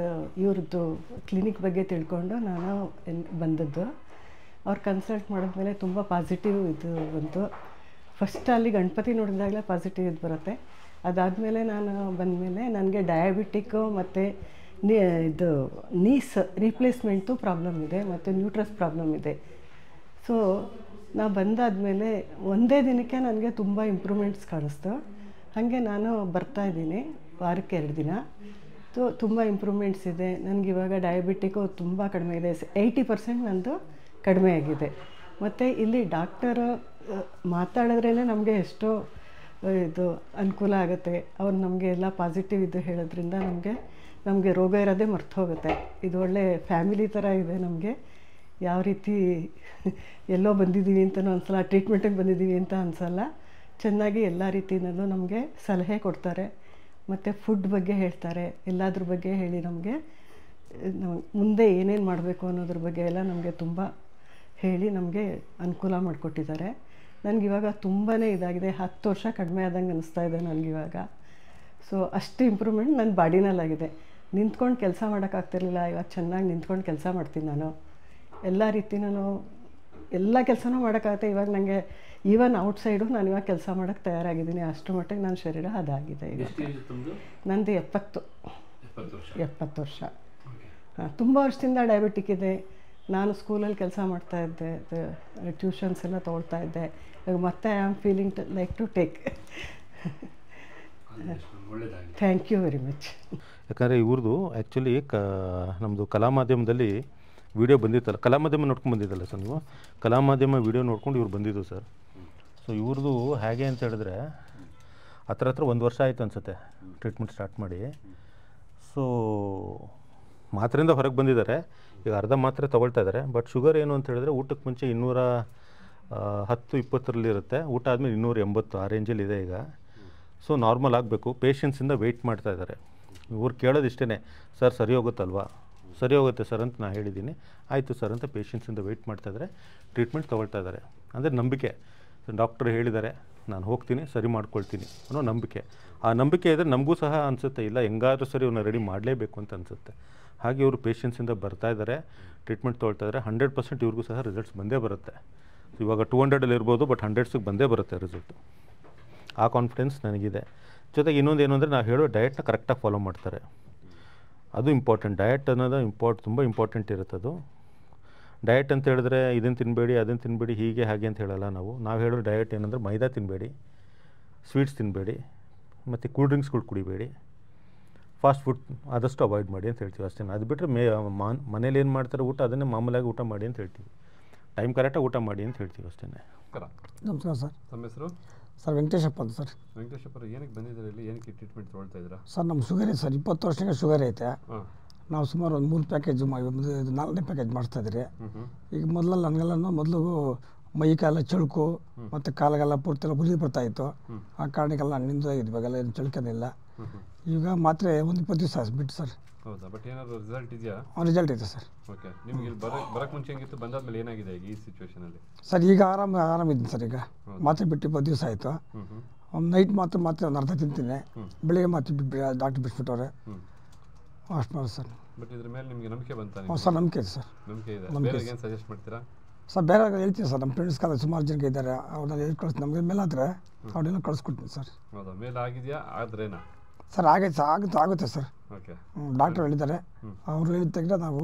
ಇವ್ರದ್ದು ಕ್ಲಿನಿಕ್ ಬಗ್ಗೆ ತಿಳ್ಕೊಂಡು ನಾನು ಬಂದದ್ದು. ಅವ್ರು ಕನ್ಸಲ್ಟ್ ಮಾಡಿದ್ಮೇಲೆ ತುಂಬ ಪಾಸಿಟಿವ್ ಇದು ಬಂತು. ಫಸ್ಟ್ ಅಲ್ಲಿ ಗಣಪತಿ ನೋಡಿದಾಗಲೇ ಪಾಸಿಟಿವ್ ಇದು ಬರುತ್ತೆ. ಅದಾದಮೇಲೆ ನಾನು ಬಂದಮೇಲೆ ನನಗೆ ಡಯಾಬಿಟಿಕ್ಕು ಮತ್ತು ಇದು ನೀಸ್ ರೀಪ್ಲೇಸ್ಮೆಂಟು ಪ್ರಾಬ್ಲಮ್ ಇದೆ ಮತ್ತು ನ್ಯೂಟ್ರಸ್ ಪ್ರಾಬ್ಲಮ್ ಇದೆ. ಸೊ ನಾ ಬಂದಾದಮೇಲೆ ಒಂದೇ ದಿನಕ್ಕೆ ನನಗೆ ತುಂಬ ಇಂಪ್ರೂವ್ಮೆಂಟ್ಸ್ ಕಾಣಿಸ್ತು. ಹಾಗೆ ನಾನು ಬರ್ತಾಯಿದ್ದೀನಿ ವಾರಕ್ಕೆ 2 ದಿನ. ತುಂಬ ಇಂಪ್ರೂವ್ಮೆಂಟ್ಸ್ ಇದೆ. ನನಗಿವಾಗ ಡಯಾಬಿಟಿಕ್ಕು ತುಂಬ ಕಡಿಮೆ ಇದೆ. 80% ನಂದು ಕಡಿಮೆ ಆಗಿದೆ. ಮತ್ತು ಇಲ್ಲಿ ಡಾಕ್ಟರು ಮಾತಾಡಿದ್ರೇ ನಮಗೆ ಎಷ್ಟೋ ಇದು ಅನುಕೂಲ ಆಗುತ್ತೆ. ಅವ್ರು ನಮಗೆ ಎಲ್ಲ ಪಾಸಿಟಿವ್ ಇದು ಹೇಳೋದ್ರಿಂದ ನಮಗೆ ರೋಗ ಇರೋದೇ ಮರ್ತು ಹೋಗುತ್ತೆ. ಇದು ಒಳ್ಳೆ ಫ್ಯಾಮಿಲಿ ಥರ ಇದೆ ನಮಗೆ. ಯಾವ ರೀತಿ ಎಲ್ಲೋ ಬಂದಿದ್ದೀವಿ ಅಂತಲೂ ಅನಿಸಲ್ಲ, ಟ್ರೀಟ್ಮೆಂಟಿಗೆ ಬಂದಿದ್ದೀವಿ ಅಂತ ಅನಿಸಲ್ಲ. ಚೆನ್ನಾಗಿ ಎಲ್ಲ ರೀತಿಯಲ್ಲೂ ನಮಗೆ ಸಲಹೆ ಕೊಡ್ತಾರೆ ಮತ್ತು ಫುಡ್ ಬಗ್ಗೆ ಹೇಳ್ತಾರೆ. ಎಲ್ಲದ್ರ ಬಗ್ಗೆ ಹೇಳಿ ನಮಗೆ ಮುಂದೆ ಏನೇನು ಮಾಡಬೇಕು ಅನ್ನೋದ್ರ ಬಗ್ಗೆ ಎಲ್ಲ ನಮಗೆ ತುಂಬ ಹೇಳಿ ನಮಗೆ ಅನುಕೂಲ ಮಾಡಿಕೊಟ್ಟಿದ್ದಾರೆ. ನನಗಿವಾಗ ತುಂಬಾ ಇದಾಗಿದೆ. 10 ವರ್ಷ ಕಡಿಮೆ ಆದಂಗೆ ಅನ್ನಿಸ್ತಾ ಇದೆ ನನಗಿವಾಗ. ಸೊ ಅಷ್ಟು ಇಂಪ್ರೂವ್ಮೆಂಟ್ ನನ್ನ ಬಾಡಿನಲ್ಲಾಗಿದೆ. ನಿಂತ್ಕೊಂಡು ಕೆಲಸ ಮಾಡೋಕ್ಕಾಗ್ತಿರ್ಲಿಲ್ಲ, ಇವಾಗ ಚೆನ್ನಾಗಿ ನಿಂತ್ಕೊಂಡು ಕೆಲಸ ಮಾಡ್ತೀನಿ ನಾನು. ಎಲ್ಲ ರೀತಿನೂ ಎಲ್ಲ ಕೆಲಸನೂ ಮಾಡೋಕ್ಕಾಗುತ್ತೆ ಇವಾಗ ನನಗೆ. ಈವನ್ ಔಟ್ಸೈಡು ನಾನು ಇವಾಗ ಕೆಲಸ ಮಾಡೋಕ್ಕೆ ತಯಾರಾಗಿದ್ದೀನಿ. ಅಷ್ಟು ಮಟ್ಟಿಗೆ ನನ್ನ ಶರೀರ ಅದಾಗಿದೆ. ಈಗ ನಂದು 70 ವರ್ಷ. ತುಂಬ ವರ್ಷದಿಂದ ಡಯಾಬಿಟಿಕ್ ಇದೆ. ನಾನು ಸ್ಕೂಲಲ್ಲಿ ಕೆಲಸ ಮಾಡ್ತಾಯಿದ್ದೆ, ಟ್ಯೂಷನ್ಸ್ ಎಲ್ಲ ತೊಗೊಳ್ತಾ ಇದ್ದೆ. ಇವಾಗ ಮತ್ತೆ I am feeling like to take. Thank you very much. ಯಾಕಂದರೆ ಇವ್ರದ್ದು ಆ್ಯಕ್ಚುಲಿ ನಮ್ಮದು ಕಲಾ ಮಾಧ್ಯಮದಲ್ಲಿ ವೀಡಿಯೋ ಬಂದಿತ್ತಲ್ಲ, ಕಲಾ ಮಾಧ್ಯಮ ನೋಡ್ಕೊಂಡು ಬಂದಿದ್ದಲ್ಲ ಸರ್ ನೀವು? ಕಲಾ ಮಾಧ್ಯಮ ವೀಡಿಯೋ ನೋಡ್ಕೊಂಡು ಇವ್ರು ಬಂದಿದ್ದು ಸರ್. ಸೊ ಇವ್ರದ್ದು ಹೇಗೆ ಅಂತ ಹೇಳಿದ್ರೆ ಹತ್ರ 1 ವರ್ಷ ಆಯಿತು ಅನಿಸುತ್ತೆ ಟ್ರೀಟ್ಮೆಂಟ್ ಸ್ಟಾರ್ಟ್ ಮಾಡಿ. ಸೊ ಮಾತ್ರೆಯಿಂದ ಹೊರಗೆ ಬಂದಿದ್ದಾರೆ. ಈಗ ಅರ್ಧ ಮಾತ್ರೆ ತೊಗೊಳ್ತಾ ಇದ್ದಾರೆ. ಬಟ್ ಶುಗರ್ ಏನು ಅಂತ ಹೇಳಿದ್ರೆ ಊಟಕ್ಕೆ ಮುಂಚೆ 210-20 ಇರುತ್ತೆ. ಊಟ ಆದಮೇಲೆ 280 ಆ ರೇಂಜಲ್ಲಿ ಇದೆ ಈಗ. ಸೊ ನಾರ್ಮಲ್ ಆಗಬೇಕು. ಪೇಷನ್ಸಿಂದ ವೆಯ್ಟ್ ಮಾಡ್ತಾ ಇದ್ದಾರೆ. ಇವ್ರು ಕೇಳೋದು ಇಷ್ಟೇ, ಸರ್ ಸರಿ ಹೋಗುತ್ತಲ್ವಾ? ಸರಿ ಹೋಗುತ್ತೆ ಸರ್ ಅಂತ ನಾನು ಹೇಳಿದ್ದೀನಿ. ಆಯಿತು ಸರ್ ಅಂತ ಪೇಷನ್ಸಿಂದ ವೆಯ್ಟ್ ಮಾಡ್ತಾಯಿದ್ದಾರೆ. ಟ್ರೀಟ್ಮೆಂಟ್ ತೊಗೊಳ್ತಾ ಇದ್ದಾರೆ. ಅಂದರೆ ನಂಬಿಕೆ. ಡಾಕ್ಟ್ರು ಹೇಳಿದ್ದಾರೆ, ನಾನು ಹೋಗ್ತೀನಿ, ಸರಿ ಮಾಡ್ಕೊಳ್ತೀನಿ ಅನ್ನೋ ನಂಬಿಕೆ. ಆ ನಂಬಿಕೆ ಇದ್ದರೆ ನಮಗೂ ಸಹ ಅನಿಸುತ್ತೆ, ಇಲ್ಲ ಹೆಂಗಾದ್ರೂ ಸರಿ ಇವನ್ನ ರೆಡಿ ಮಾಡಲೇಬೇಕು ಅಂತ ಅನಿಸುತ್ತೆ. ಹಾಗೆ ಇವರು ಪೇಷನ್ಸಿಂದ ಬರ್ತಾ ಇದ್ದಾರೆ, ಟ್ರೀಟ್ಮೆಂಟ್ ತೊಗೊಳ್ತಾ ಇದ್ದಾರೆ. 100% ಇವ್ರಿಗೂ ಸಹ ರಿಸಲ್ಟ್ಸ್ ಬಂದೇ ಬರುತ್ತೆ. ಇವಾಗ 200 ಇರ್ಬೋದು, ಬಟ್ 100ಗೆ ಬಂದೇ ಬರುತ್ತೆ ರಿಸಲ್ಟು. ಆ ಕಾನ್ಫಿಡೆನ್ಸ್ ನನಗಿದೆ. ಜೊತೆಗೆ ಇನ್ನೊಂದು ಏನು ಅಂದರೆ ನಾವು ಹೇಳೋ ಡಯಟ್ನ ಕರೆಕ್ಟಾಗಿ ಫಾಲೋ ಮಾಡ್ತಾರೆ. ಅದು ಇಂಪಾರ್ಟೆಂಟ್. ಡಯಟ್ ಅನ್ನೋದು ತುಂಬ ಇಂಪಾರ್ಟೆಂಟ್ ಇರುತ್ತೆ. ಅದು ಡಯಟ್ ಅಂತ ಹೇಳಿದ್ರೆ ಇದನ್ನು ತಿನ್ನಬೇಡಿ ಅದನ್ನು ತಿನ್ನಬೇಡಿ ಹೀಗೆ ಹಾಗೆ ಅಂತ ಹೇಳಲ್ಲ ನಾವು ಹೇಳೋ ಡಯಟ್ ಏನಂದರೆ ಮೈದಾ ತಿನ್ನಬೇಡಿ, ಸ್ವೀಟ್ಸ್ ತಿನ್ನಬೇಡಿ, ಮತ್ತು ಕೂಲ್ ಡ್ರಿಂಕ್ಸ್ಗಳು ಕುಡಿಬೇಡಿ, ಫಾಸ್ಟ್ ಫುಡ್ ಆದಷ್ಟು ಅವಾಯ್ಡ್ ಮಾಡಿ ಅಂತ ಹೇಳ್ತೀವಿ ಅಷ್ಟೇ. ಅದು ಬಿಟ್ಟರೆ ಮನೇಲಿ ಏನು ಮಾಡ್ತಾರೆ ಊಟ ಅದನ್ನೇ ಮಾಮೂಲಾಗಿ ಊಟ ಮಾಡಿ ಅಂತ ಹೇಳ್ತೀವಿ. ಟೈಮ್ ಕರೆಕ್ಟಾಗಿ ಊಟ ಮಾಡಿ ಅಂತ ಹೇಳ್ತೀವಿ ಅಷ್ಟೇ. ನಮಸ್ಕಾರ ಸರ್. ತಮ್ಮ ಹೆಸರು? ಸರ್ ವೆಂಕಟೇಶಪ್ಪ ಅಂತ ಸರ್. ವೆಂಕಟೇಶಪ್ಪ ಏನಕ್ಕೆ ಬಂದಿದ್ದೀರಾ ಇಲ್ಲಿ? ಏನಕ್ಕೆ ಟ್ರೀಟ್ಮೆಂಟ್ ತೊಗೊಳ್ತಾ ಇದ್ದೀರಾ? ಸರ್ ನಮ್ಮ ಶುಗರ್ ಇದೆ ಸರ್, 20 ವರ್ಷಕ್ಕೆ ಶುಗರ್ ಐತೆ. ನಾವು ಸುಮಾರು ಒಂದು 3 ಪ್ಯಾಕೇಜ್ 4ನೇ ಪ್ಯಾಕೇಜ್ ಮಾಡಿಸ್ತಾಯಿದ್ರಿ. ಈಗ ಮೊದಲೆಲ್ಲ ನನಗೆಲ್ಲ ಮೊದಲು ಮೈ ಕಾಲ ಚಳುಕು ಮತ್ತು ಕಾಲಿಗೆಲ್ಲ ಪೂರ್ತಿ ಉರಿ ಬರ್ತಾಯಿತ್ತು. ಆ ಕಾರಣಕ್ಕೆಲ್ಲ ನಿಂದು ಇವಾಗೆಲ್ಲ ಏನು ಚಳುಕೇನಿಲ್ಲ. ಈಗ ಮಾತ್ರ ಒಂದು 20 ದಿವಸ ಬಿಟ್ಟು ಸರ್. ಹೌದಾ? ಬಟ್ ಏನಾದರೂ ರಿಸಲ್ಟ್ ಇದೆಯಾ? ರಿಸಲ್ಟ್ ಇದೆ ಸರ್. ಓಕೆ. ನಿಮಗೆ ಇಲ್ಲಿ ಬರೋಕ್ಕೆ ಮುಂಚೆ ಹೆಂಗಿತ್ತು, ಬಂದಾದ್ಮೇಲೆ ಏನಾಗಿದೆ ಈಗ ಈ ಸಿಚುವೇಶನಲ್ಲಿ? ಸರ್ ಈಗ ಆರಾಮಿದ್ದೀನಿ ಸರ್. ಈಗ ಮಾತ್ರೆ ಬಿಟ್ಟು 20 ದಿವಸ ಆಯಿತು. ನೈಟ್ ಮಾತ್ರ ಒಂದು ಅರ್ಧ ತಿಂತೀನಿ, ಬೆಳಿಗ್ಗೆ ಮಾತ್ರ ಡಾಕ್ಟ್ರ್ ಬಿಟ್ಬಿಟ್ಟವ್ರೆ. ಅಷ್ಟು ಮಾಡಿ ಸರ್. ಬಟ್ ಇದ್ರ ಮೇಲೆ ನಿಮಗೆ ನಂಬಿಕೆ ಬಂತಾ? ಸರ್ ನಂಬಿಕೆ ಇದೆ ಸರ್. ನಂಬಿಕೆ ಇದೆ. ಬೇರೆ ಏನು ಸಜೆಸ್ಟ್ ಮಾಡ್ತೀರಾ? ಸರ್ ಬೇರೆ ಹೇಳ್ತೀನಿ ಸರ್, ನಮ್ಮ ಫ್ರೆಂಡ್ಸ್ ಕಾಲ ಸುಮಾರು ಜನಕ್ಕೆ ಇದ್ದಾರೆ, ಅವ್ರನ್ನೆಲ್ಲ ಹೇಳಿ ಕಳಿಸ್. ನಮಗೆ ಮೇಲೆ ಆದರೆ ಅವ್ರನ್ನೆಲ್ಲ ಕಳಿಸ್ಕೊಡ್ತೀನಿ ಸರ್. ಹೌದಾ? ಮೇಲೆ ಆಗಿದೆಯಾ? ಆದ್ರೇನಾ? ಸರ್ ಆಗುತ್ತೆ ಸರ್. ಓಕೆ. ಡಾಕ್ಟ್ರು ಹೇಳಿದ್ದಾರೆ, ಅವ್ರು ಹೇಳಿದ ತೆಗೆದ್ರೆ ನಾವು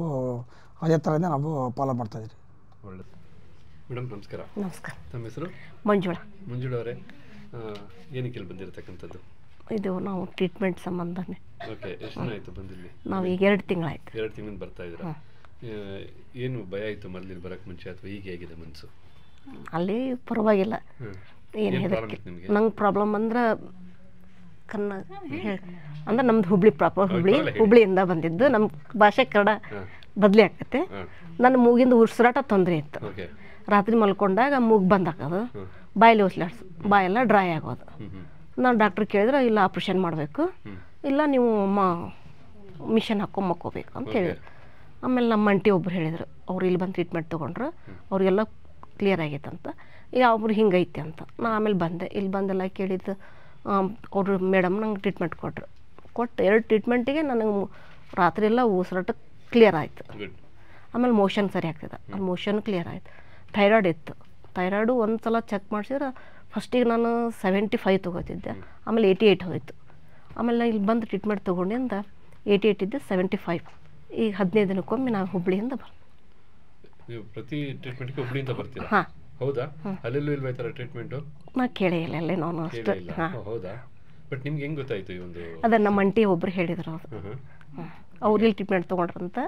ಅದೇ ಥರನೇ ನಾವು ಫಾಲೋ ಮಾಡ್ತಾಯಿದ್ದೀರಿ. ಒಳ್ಳೆಯದು. ಮೇಡಮ್ ನಮಸ್ಕಾರ. ನಮಸ್ಕಾರ. ನಮ್ಮ ಹೆಸರು? ಮಂಜುಳಾ. ಮಂಜುಳಾ ಅವರೇ, ಏನಕ್ಕೆ ಇಲ್ಲಿ ಬಂದಿರತಕ್ಕಂಥದ್ದು? ಇದು ನಾವು ಟ್ರೀಟ್ಮೆಂಟ್ ಸಂಬಂಧನೇ. ಓಕೆ. ಎಷ್ಟು ದಿನ ಆಯಿತು ಬಂದಿಲ್ಲಿ? ನಾವು ಈಗ 2 ತಿಂಗಳಾಯ್ತು. 2 ತಿಂಗಳಿಂದ ಬರ್ತಾ ಇದ್ದೀರಾ? ಏನು ಭಯ ಆಯಿತು ಮೊದಲು ಬರೋಕ್ಕೆ ಮುಂಚೆ, ಅಥವಾ ಈಗ ಹೇಗಿದೆ ಮನಸ್ಸು? ಅಲ್ಲಿ ಪರವಾಗಿಲ್ಲ, ಏನು ಹೆದರಿಕೆ. ನಂಗೆ ಪ್ರಾಬ್ಲಮ್ ಅಂದ್ರೆ ಅಂದ್ರೆ ನಮ್ದು ಹುಬ್ಳಿ ಪ್ರಾಪರ್ ಹುಬ್ಳಿಯಿಂದ ಬಂದಿದ್ದು. ನಮ್ಮ ಭಾಷೆ ಕನ್ನಡ ಬದಲಿ ಆಗ್ತೈತೆ. ನನ್ನ ಮೂಗಿಂದ ಉಸಿರಾಟ ತೊಂದರೆ ಇತ್ತು. ರಾತ್ರಿ ಮಲ್ಕೊಂಡಾಗ ಮೂಗು ಬಂದ್ ಹಾಕೋದು, ಬಾಯಲ್ಲಿ ಉಸಿಲಾಡ್ಸು, ಬಾಯೆಲ್ಲ ಡ್ರೈ ಆಗೋದು. ನಾನು ಡಾಕ್ಟ್ರ್ ಕೇಳಿದ್ರೆ ಇಲ್ಲ ಆಪ್ರೇಷನ್ ಮಾಡಬೇಕು, ಇಲ್ಲ ನೀವು ಮಿಷನ್ ಹಾಕ್ಕೊಂಡು ಮಕ್ಕೋಬೇಕು ಅಂತ ಹೇಳಿದ್ರು. ಆಮೇಲೆ ನಮ್ಮ ಅಂಟಿ ಒಬ್ರು ಹೇಳಿದರು, ಅವ್ರು ಇಲ್ಲಿ ಬಂದು ಟ್ರೀಟ್ಮೆಂಟ್ ತೊಗೊಂಡ್ರು, ಅವ್ರಿಗೆಲ್ಲ ಕ್ಲಿಯರ್ ಆಗೈತಂತ. ಈಗ ಒಬ್ರು ಹಿಂಗೈತೆ ಅಂತ. ನಾ ಆಮೇಲೆ ಬಂದೆ. ಇಲ್ಲಿ ಬಂದೆಲ್ಲ ಕೇಳಿದ್ದು ಅವರು ಮೇಡಮ್ ನಂಗೆ ಟ್ರೀಟ್ಮೆಂಟ್ ಕೊಟ್ಟರು. 2 ಟ್ರೀಟ್ಮೆಂಟಿಗೆ ನನಗೆ ರಾತ್ರಿ ಎಲ್ಲ ಉಸಿರಾಟ ಕ್ಲಿಯರ್ ಆಯಿತು. ಆಮೇಲೆ ಮೋಷನ್ ಸರಿ ಆಗ್ತದೆ, ಆ ಮೋಷನ್ ಕ್ಲಿಯರ್ ಆಯಿತು. ಥೈರಾಯ್ಡ್ ಇತ್ತು. ಥೈರಾಯ್ಡು ಒಂದು ಸಲ ಚೆಕ್ ಮಾಡಿಸಿದ್ರೆ ಫಸ್ಟಿಗೆ ನಾನು 75 ತೊಗೋತಿದ್ದೆ, ಆಮೇಲೆ 88 ಹೋಯಿತು. ಆಮೇಲೆ ಇಲ್ಲಿ ಬಂದು ಟ್ರೀಟ್ಮೆಂಟ್ ತೊಗೊಂಡಿಂದ 88 ಇದ್ದೆ 75. ಈಗ 15 ದಿನಕ್ಕೊಮ್ಮೆ ನಾವು ಹುಬ್ಳಿಯಿಂದ ನೀವು ಪ್ರತಿ ಟ್ರೀಟ್ಮೆಂಟ್ಗೆ ಹುಬ್ಳಿಯಿಂದ ಬರ್ತೀರಾ? ಹಾಂ. ಹೌದಾ? ಅಲ್ಲೆಲ್ಲೂ ಇಲ್ವಾ ಈ ಥರ ಟ್ರೀಟ್ಮೆಂಟು? ನಾ ಕೇಳೇ ಇಲ್ಲ ಅಲ್ಲೇ ನಾನು ಅಷ್ಟು. ಹಾಂ. ಹೌದಾ? ಬಟ್ ನಿಮ್ಗೆ ಹೆಂಗೆ ಗೊತ್ತಾಯಿತು ಈ ಒಂದು? ಅದೇ ನಮ್ಮ ಅಂಟಿ ಒಬ್ರು ಹೇಳಿದರು, ಅವ್ರು ಇಲ್ಲಿ ಟ್ರೀಟ್ಮೆಂಟ್ ತೊಗೊಂಡ್ರಂತ.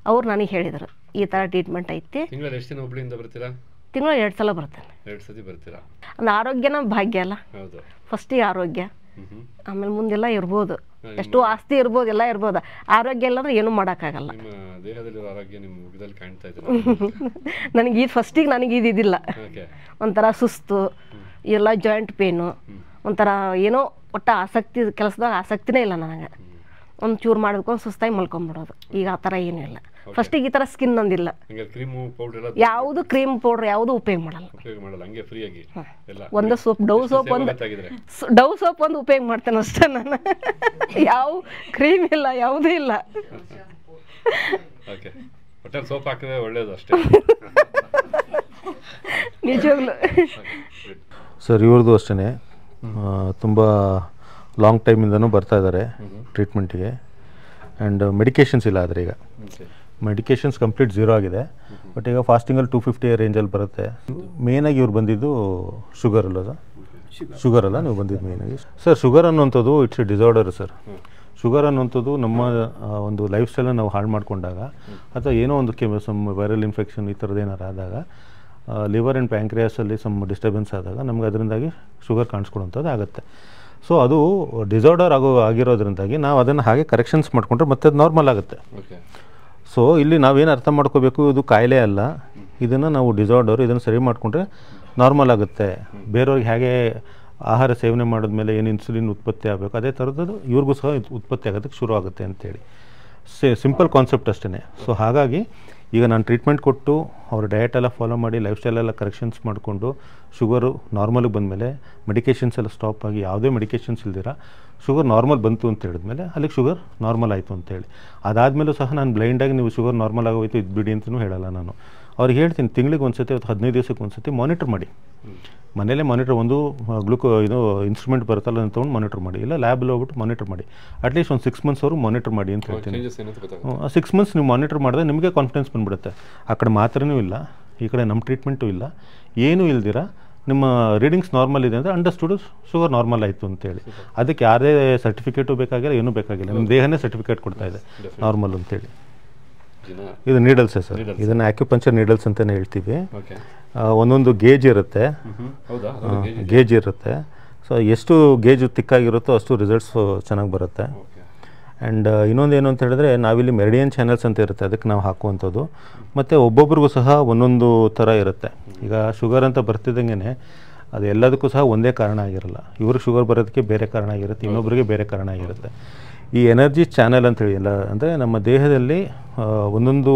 ಅವ್ರು ನನಗೆ ಹೇಳಿದರು ಈ ಥರ ಟ್ರೀಟ್ಮೆಂಟ್ ಐತಿ. ತಿಂಗಳಲ್ಲಿ ಎಷ್ಟು ದಿನ ಹುಬ್ಳಿಯಿಂದ ಬರ್ತೀರಾ? ತಿಂಗಳು 2 ಸಲ ಬರ್ತೇನೆ. 2 ಸತಿ ಬರ್ತೀರಾ? ಒಂದು ಆರೋಗ್ಯನ ಭಾಗ್ಯ ಅಲ್ಲ. ಹೌದು. ಫಸ್ಟಿಗೆ ಆರೋಗ್ಯ, ಆಮೇಲೆ ಮುಂದೆಲ್ಲ ಇರ್ಬೋದು, ಎಷ್ಟು ಆಸ್ತಿ ಇರ್ಬೋದು, ಎಲ್ಲ ಇರ್ಬೋದು. ಆರೋಗ್ಯ ಇಲ್ಲಾಂದ್ರೆ ಏನೂ ಮಾಡೋಕ್ಕಾಗಲ್ಲ. ನಿಮ್ಮ ದೇಹದಲ್ಲಿರೋ ಆರೋಗ್ಯ ನಿಮ್ಮ ಮುಖದಲ್ಲಿ ಕಾಣ್ತಾ ಇದೆ. ನನಗೆ ಇದು ಫಸ್ಟಿಗೆ ನನಗೆ ಇದಿಲ್ಲ. ಒಂಥರ ಸುಸ್ತು, ಎಲ್ಲ ಜಾಯಿಂಟ್ ಪೇನು, ಒಂಥರ ಏನೋ ಒಟ್ಟು ಆಸಕ್ತಿ, ಕೆಲಸದಾಗ ಆಸಕ್ತಿನೇ ಇಲ್ಲ ನನಗೆ. ಒಂದು ಚೂರು ಮಾಡಿದ್ಕೊಂಡು ಸುಸ್ತಾಗಿ ಮಲ್ಕೊಂಡ್ಬಿಡೋದು. ಈಗ ಆ ಥರ ಏನೂ ಇಲ್ಲ. ಫಸ್ಟಿಗೆ ಈ ಥರ ಸ್ಕಿನ್ ಅಂದಿಲ್ಲ. ಯಾವುದು ಕ್ರೀಮ್ ಪೌಡ್ರ್ ಯಾವುದು ಉಪಯೋಗ ಮಾಡಲ್ಲ. ಒಂದು ಸೋಪ್, ಡವ್ ಸೋಪ್ ಒಂದು ಉಪಯೋಗ ಮಾಡ್ತೇನೆ ಅಷ್ಟೇ ನಾನು. ಯಾವ ಕ್ರೀಮ್ ಇಲ್ಲ, ಯಾವುದೂ ಇಲ್ಲ. ಸೋಪ್ ಹಾಕಿದ್ರೆ ಒಳ್ಳೇದು ಅಷ್ಟೇ. ನಿಜವಾಗ್ಲು ಸರ್ ಇವ್ರದ್ದು ಅಷ್ಟೇ ತುಂಬ ಲಾಂಗ್ ಟೈಮಿಂದನೂ ಬರ್ತಾ ಇದ್ದಾರೆ ಟ್ರೀಟ್ಮೆಂಟಿಗೆ. ಆ್ಯಂಡ್ ಮೆಡಿಕೇಷನ್ಸ್ ಇಲ್ಲ. ಆದರೆ ಈಗ ಮೆಡಿಕೇಷನ್ಸ್ ಕಂಪ್ಲೀಟ್ 0 ಆಗಿದೆ. ಬಟ್ ಈಗ ಫಾಸ್ಟಿಂಗಲ್ಲಿ 250 ರೇಂಜಲ್ಲಿ ಬರುತ್ತೆ. ಮೇಯ್ನಾಗಿ ಇವ್ರು ಬಂದಿದ್ದು ಶುಗರ್ ಅಲ್ಲ ನೀವು ಬಂದಿದ್ದು ಮೇಯ್ನಾಗಿ. ಸರ್ ಶುಗರ್ ಅನ್ನುವಂಥದ್ದು it's A disorder sir. Sugar ಅನ್ನುವಂಥದ್ದು ನಮ್ಮ ಒಂದು ಲೈಫ್ ಸ್ಟೈಲನ್ನು ನಾವು ಹಾಳು ಮಾಡಿಕೊಂಡಾಗ, ಅಥವಾ ಏನೋ ಒಂದು ವೈರಲ್ ಇನ್ಫೆಕ್ಷನ್ ಈ ಥರದ್ದು ಏನಾರು ಆದಾಗ, ಲಿವರ್ ಆ್ಯಂಡ್ ಪ್ಯಾಂಕ್ರಿಯಾಸಲ್ಲಿ ಸಮ್ ಡಿಸ್ಟರ್ಬೆನ್ಸ್ ಆದಾಗ ನಮ್ಗೆ ಅದರಿಂದಾಗಿ ಶುಗರ್ ಕಾಣಿಸ್ಕೊಡುವಂಥದ್ದು ಆಗುತ್ತೆ. ಸೊ ಅದು ಡಿಸಾರ್ಡರ್ ಆಗಿರೋದ್ರಿಂದಾಗಿ ನಾವು ಅದನ್ನು ಹಾಗೆ ಕರೆಕ್ಷನ್ಸ್ ಮಾಡಿಕೊಂಡ್ರೆ ಮತ್ತೆ ಅದು ನಾರ್ಮಲ್ ಆಗುತ್ತೆ. ಸೊ ಇಲ್ಲಿ ನಾವೇನು ಅರ್ಥ ಮಾಡ್ಕೋಬೇಕು, ಇದು ಕಾಯಿಲೆ ಅಲ್ಲ, ಇದನ್ನು ನಾವು ಡಿಸಾರ್ಡರ್, ಇದನ್ನು ಸರಿ ಮಾಡಿಕೊಂಡ್ರೆ ನಾರ್ಮಲ್ ಆಗುತ್ತೆ. ಬೇರೆಯವ್ರಿಗೆ ಹೇಗೆ ಆಹಾರ ಸೇವನೆ ಮಾಡಿದ್ಮೇಲೆ ಏನು ಇನ್ಸುಲಿನ್ ಉತ್ಪತ್ತಿ ಆಗಬೇಕು, ಅದೇ ಥರದ್ದು ಇವ್ರಿಗೂ ಸಹ ಉತ್ಪತ್ತಿ ಆಗೋದಕ್ಕೆ ಶುರು ಆಗುತ್ತೆ ಅಂತೇಳಿ ಸಿಂಪಲ್ ಕಾನ್ಸೆಪ್ಟ್ ಅಷ್ಟೇ. ಸೊ ಹಾಗಾಗಿ ಈಗ ನಾನು ಟ್ರೀಟ್ಮೆಂಟ್ ಕೊಟ್ಟು ಅವ್ರ ಡಯಟೆಲ್ಲ ಫಾಲೋ ಮಾಡಿ ಲೈಫ್ ಸ್ಟೈಲೆಲ್ಲ ಕರೆಕ್ಷನ್ಸ್ ಮಾಡಿಕೊಂಡು ಶುಗರು ನಾರ್ಮಲಿಗೆ ಬಂದಮೇಲೆ ಮೆಡಿಕೇಷನ್ಸ್ ಎಲ್ಲ ಸ್ಟಾಪ್ ಆಗಿ ಯಾವುದೇ ಮೆಡಿಕೇಷನ್ಸ್ ಇಲ್ದಿರ ಶುಗರ್ ನಾರ್ಮಲ್ ಬಂತು ಅಂತ ಹೇಳಿದ್ಮೇಲೆ ಅಲ್ಲಿಗೆ ಶುಗರ್ ನಾರ್ಮಲ್ ಆಯಿತು ಅಂತೇಳಿ. ಅದಾದಮೇಲೂ ಸಹ ನಾನು ಬ್ಲೈಂಡಾಗಿ ನೀವು ಶುಗರ್ ನಾರ್ಮಲ್ ಆಗೋಯ್ತು ಇದು ಬಿಡಿ ಅಂತಲೂ ಹೇಳಲ್ಲ ನಾನು. ಅವ್ರಿಗೆ ಹೇಳ್ತೀನಿ, ತಿಂಗಳಿಗೆ ಒಂದು ಸತಿ ಅಥವಾ 15 ದಿವಸಕ್ಕೆ ಒಂದು ಸತಿ ಮಾನಿಟರ್ ಮಾಡಿ. ಮನೇಲೇ ಮಾನಿಟ್ರ್ ಒಂದು ಇದು ಇನ್ಸ್ಟ್ರೂಮೆಂಟ್ ಬರುತ್ತಲ್ಲ ಅದನ್ನು ತೊಗೊಂಡು ಮಾನಿಟ್ರ್ ಮಾಡಿ, ಇಲ್ಲ ಲ್ಯಾಬಲ್ಲಿ ಹೋಗ್ಬಿಟ್ಟು ಮಾನಿಟ್ರ್ ಮಾಡಿ. ಅಟ್ಲೀಸ್ಟ್ ಒಂದು 6 months ಮಾನಿಟ್ರ್ ಮಾಡಿ ಅಂತ ಹೇಳ್ತೀನಿ. 6 months ನೀವು ಮಾನಿಟ್ರ್ ಮಾಡಿದ್ರೆ ನಿಮಗೆ ಕಾನ್ಫಿಡೆನ್ಸ್ ಬಂದುಬಿಡುತ್ತೆ. ಆ ಕಡೆ ಮಾತ್ರೆನೂ ಇಲ್ಲ, ಈ ಕಡೆ ನಮ್ಮ ಟ್ರೀಟ್ಮೆಂಟು ಇಲ್ಲ, ಏನೂ ಇಲ್ದಿರ ನಿಮ್ಮ ರೀಡಿಂಗ್ಸ್ ನಾರ್ಮಲ್ ಇದೆ ಅಂದರೆ ಅಂಡರ್ಸ್ಟುಡ್ ಶುಗರ್ ನಾರ್ಮಲ್ ಆಯಿತು ಅಂತೇಳಿ. ಅದಕ್ಕೆ ಯಾವುದೇ ಸರ್ಟಿಫಿಕೇಟು ಬೇಕಾಗಿಲ್ಲ, ಏನೂ ಬೇಕಾಗಿಲ್ಲ, ನಿಮ್ಮ ದೇಹನೇ ಸರ್ಟಿಫಿಕೇಟ್ ಕೊಡ್ತಾ ಇದೆ ನಾರ್ಮಲ್ ಅಂತೇಳಿ. ಇದು ನೀಡಲ್ಸೇ ಸರ್, ಇದನ್ನು ಆಕ್ಯುಪಂಚರ್ ನೀಡಲ್ಸ್ ಅಂತಲೇ ಹೇಳ್ತೀವಿ. ಒಂದೊಂದು ಗೇಜ್ ಇರುತ್ತೆ, ಸೊ ಎಷ್ಟು ಗೇಜು ತಿಕ್ಕಾಗಿರುತ್ತೋ ಅಷ್ಟು ರಿಸಲ್ಟ್ಸ್ ಚೆನ್ನಾಗಿ ಬರುತ್ತೆ. ಆ್ಯಂಡ್ ಇನ್ನೊಂದು ಏನು ಅಂತ ಹೇಳಿದ್ರೆ, ನಾವಿಲ್ಲಿ ಮೆರಿಡಿಯನ್ ಚಾನಲ್ಸ್ ಅಂತ ಇರುತ್ತೆ, ಅದಕ್ಕೆ ನಾವು ಹಾಕುವಂಥದ್ದು. ಮತ್ತು ಒಬ್ಬೊಬ್ರಿಗೂ ಸಹ ಒಂದೊಂದು ಥರ ಇರುತ್ತೆ. ಈಗ ಶುಗರ್ ಅಂತ ಬರ್ತಿದ್ದಂಗೆ ಅದು ಎಲ್ಲದಕ್ಕೂ ಸಹ ಒಂದೇ ಕಾರಣ ಆಗಿರಲ್ಲ. ಇವ್ರಿಗೆ ಶುಗರ್ ಬರೋದಕ್ಕೆ ಬೇರೆ ಕಾರಣ ಆಗಿರುತ್ತೆ, ಇನ್ನೊಬ್ಬರಿಗೆ ಬೇರೆ ಕಾರಣ ಆಗಿರುತ್ತೆ. ಈ ಎನರ್ಜಿ ಚಾನಲ್ ಅಂತೇಳಿ ಎಲ್ಲ ಅಂದರೆ ನಮ್ಮ ದೇಹದಲ್ಲಿ ಒಂದೊಂದು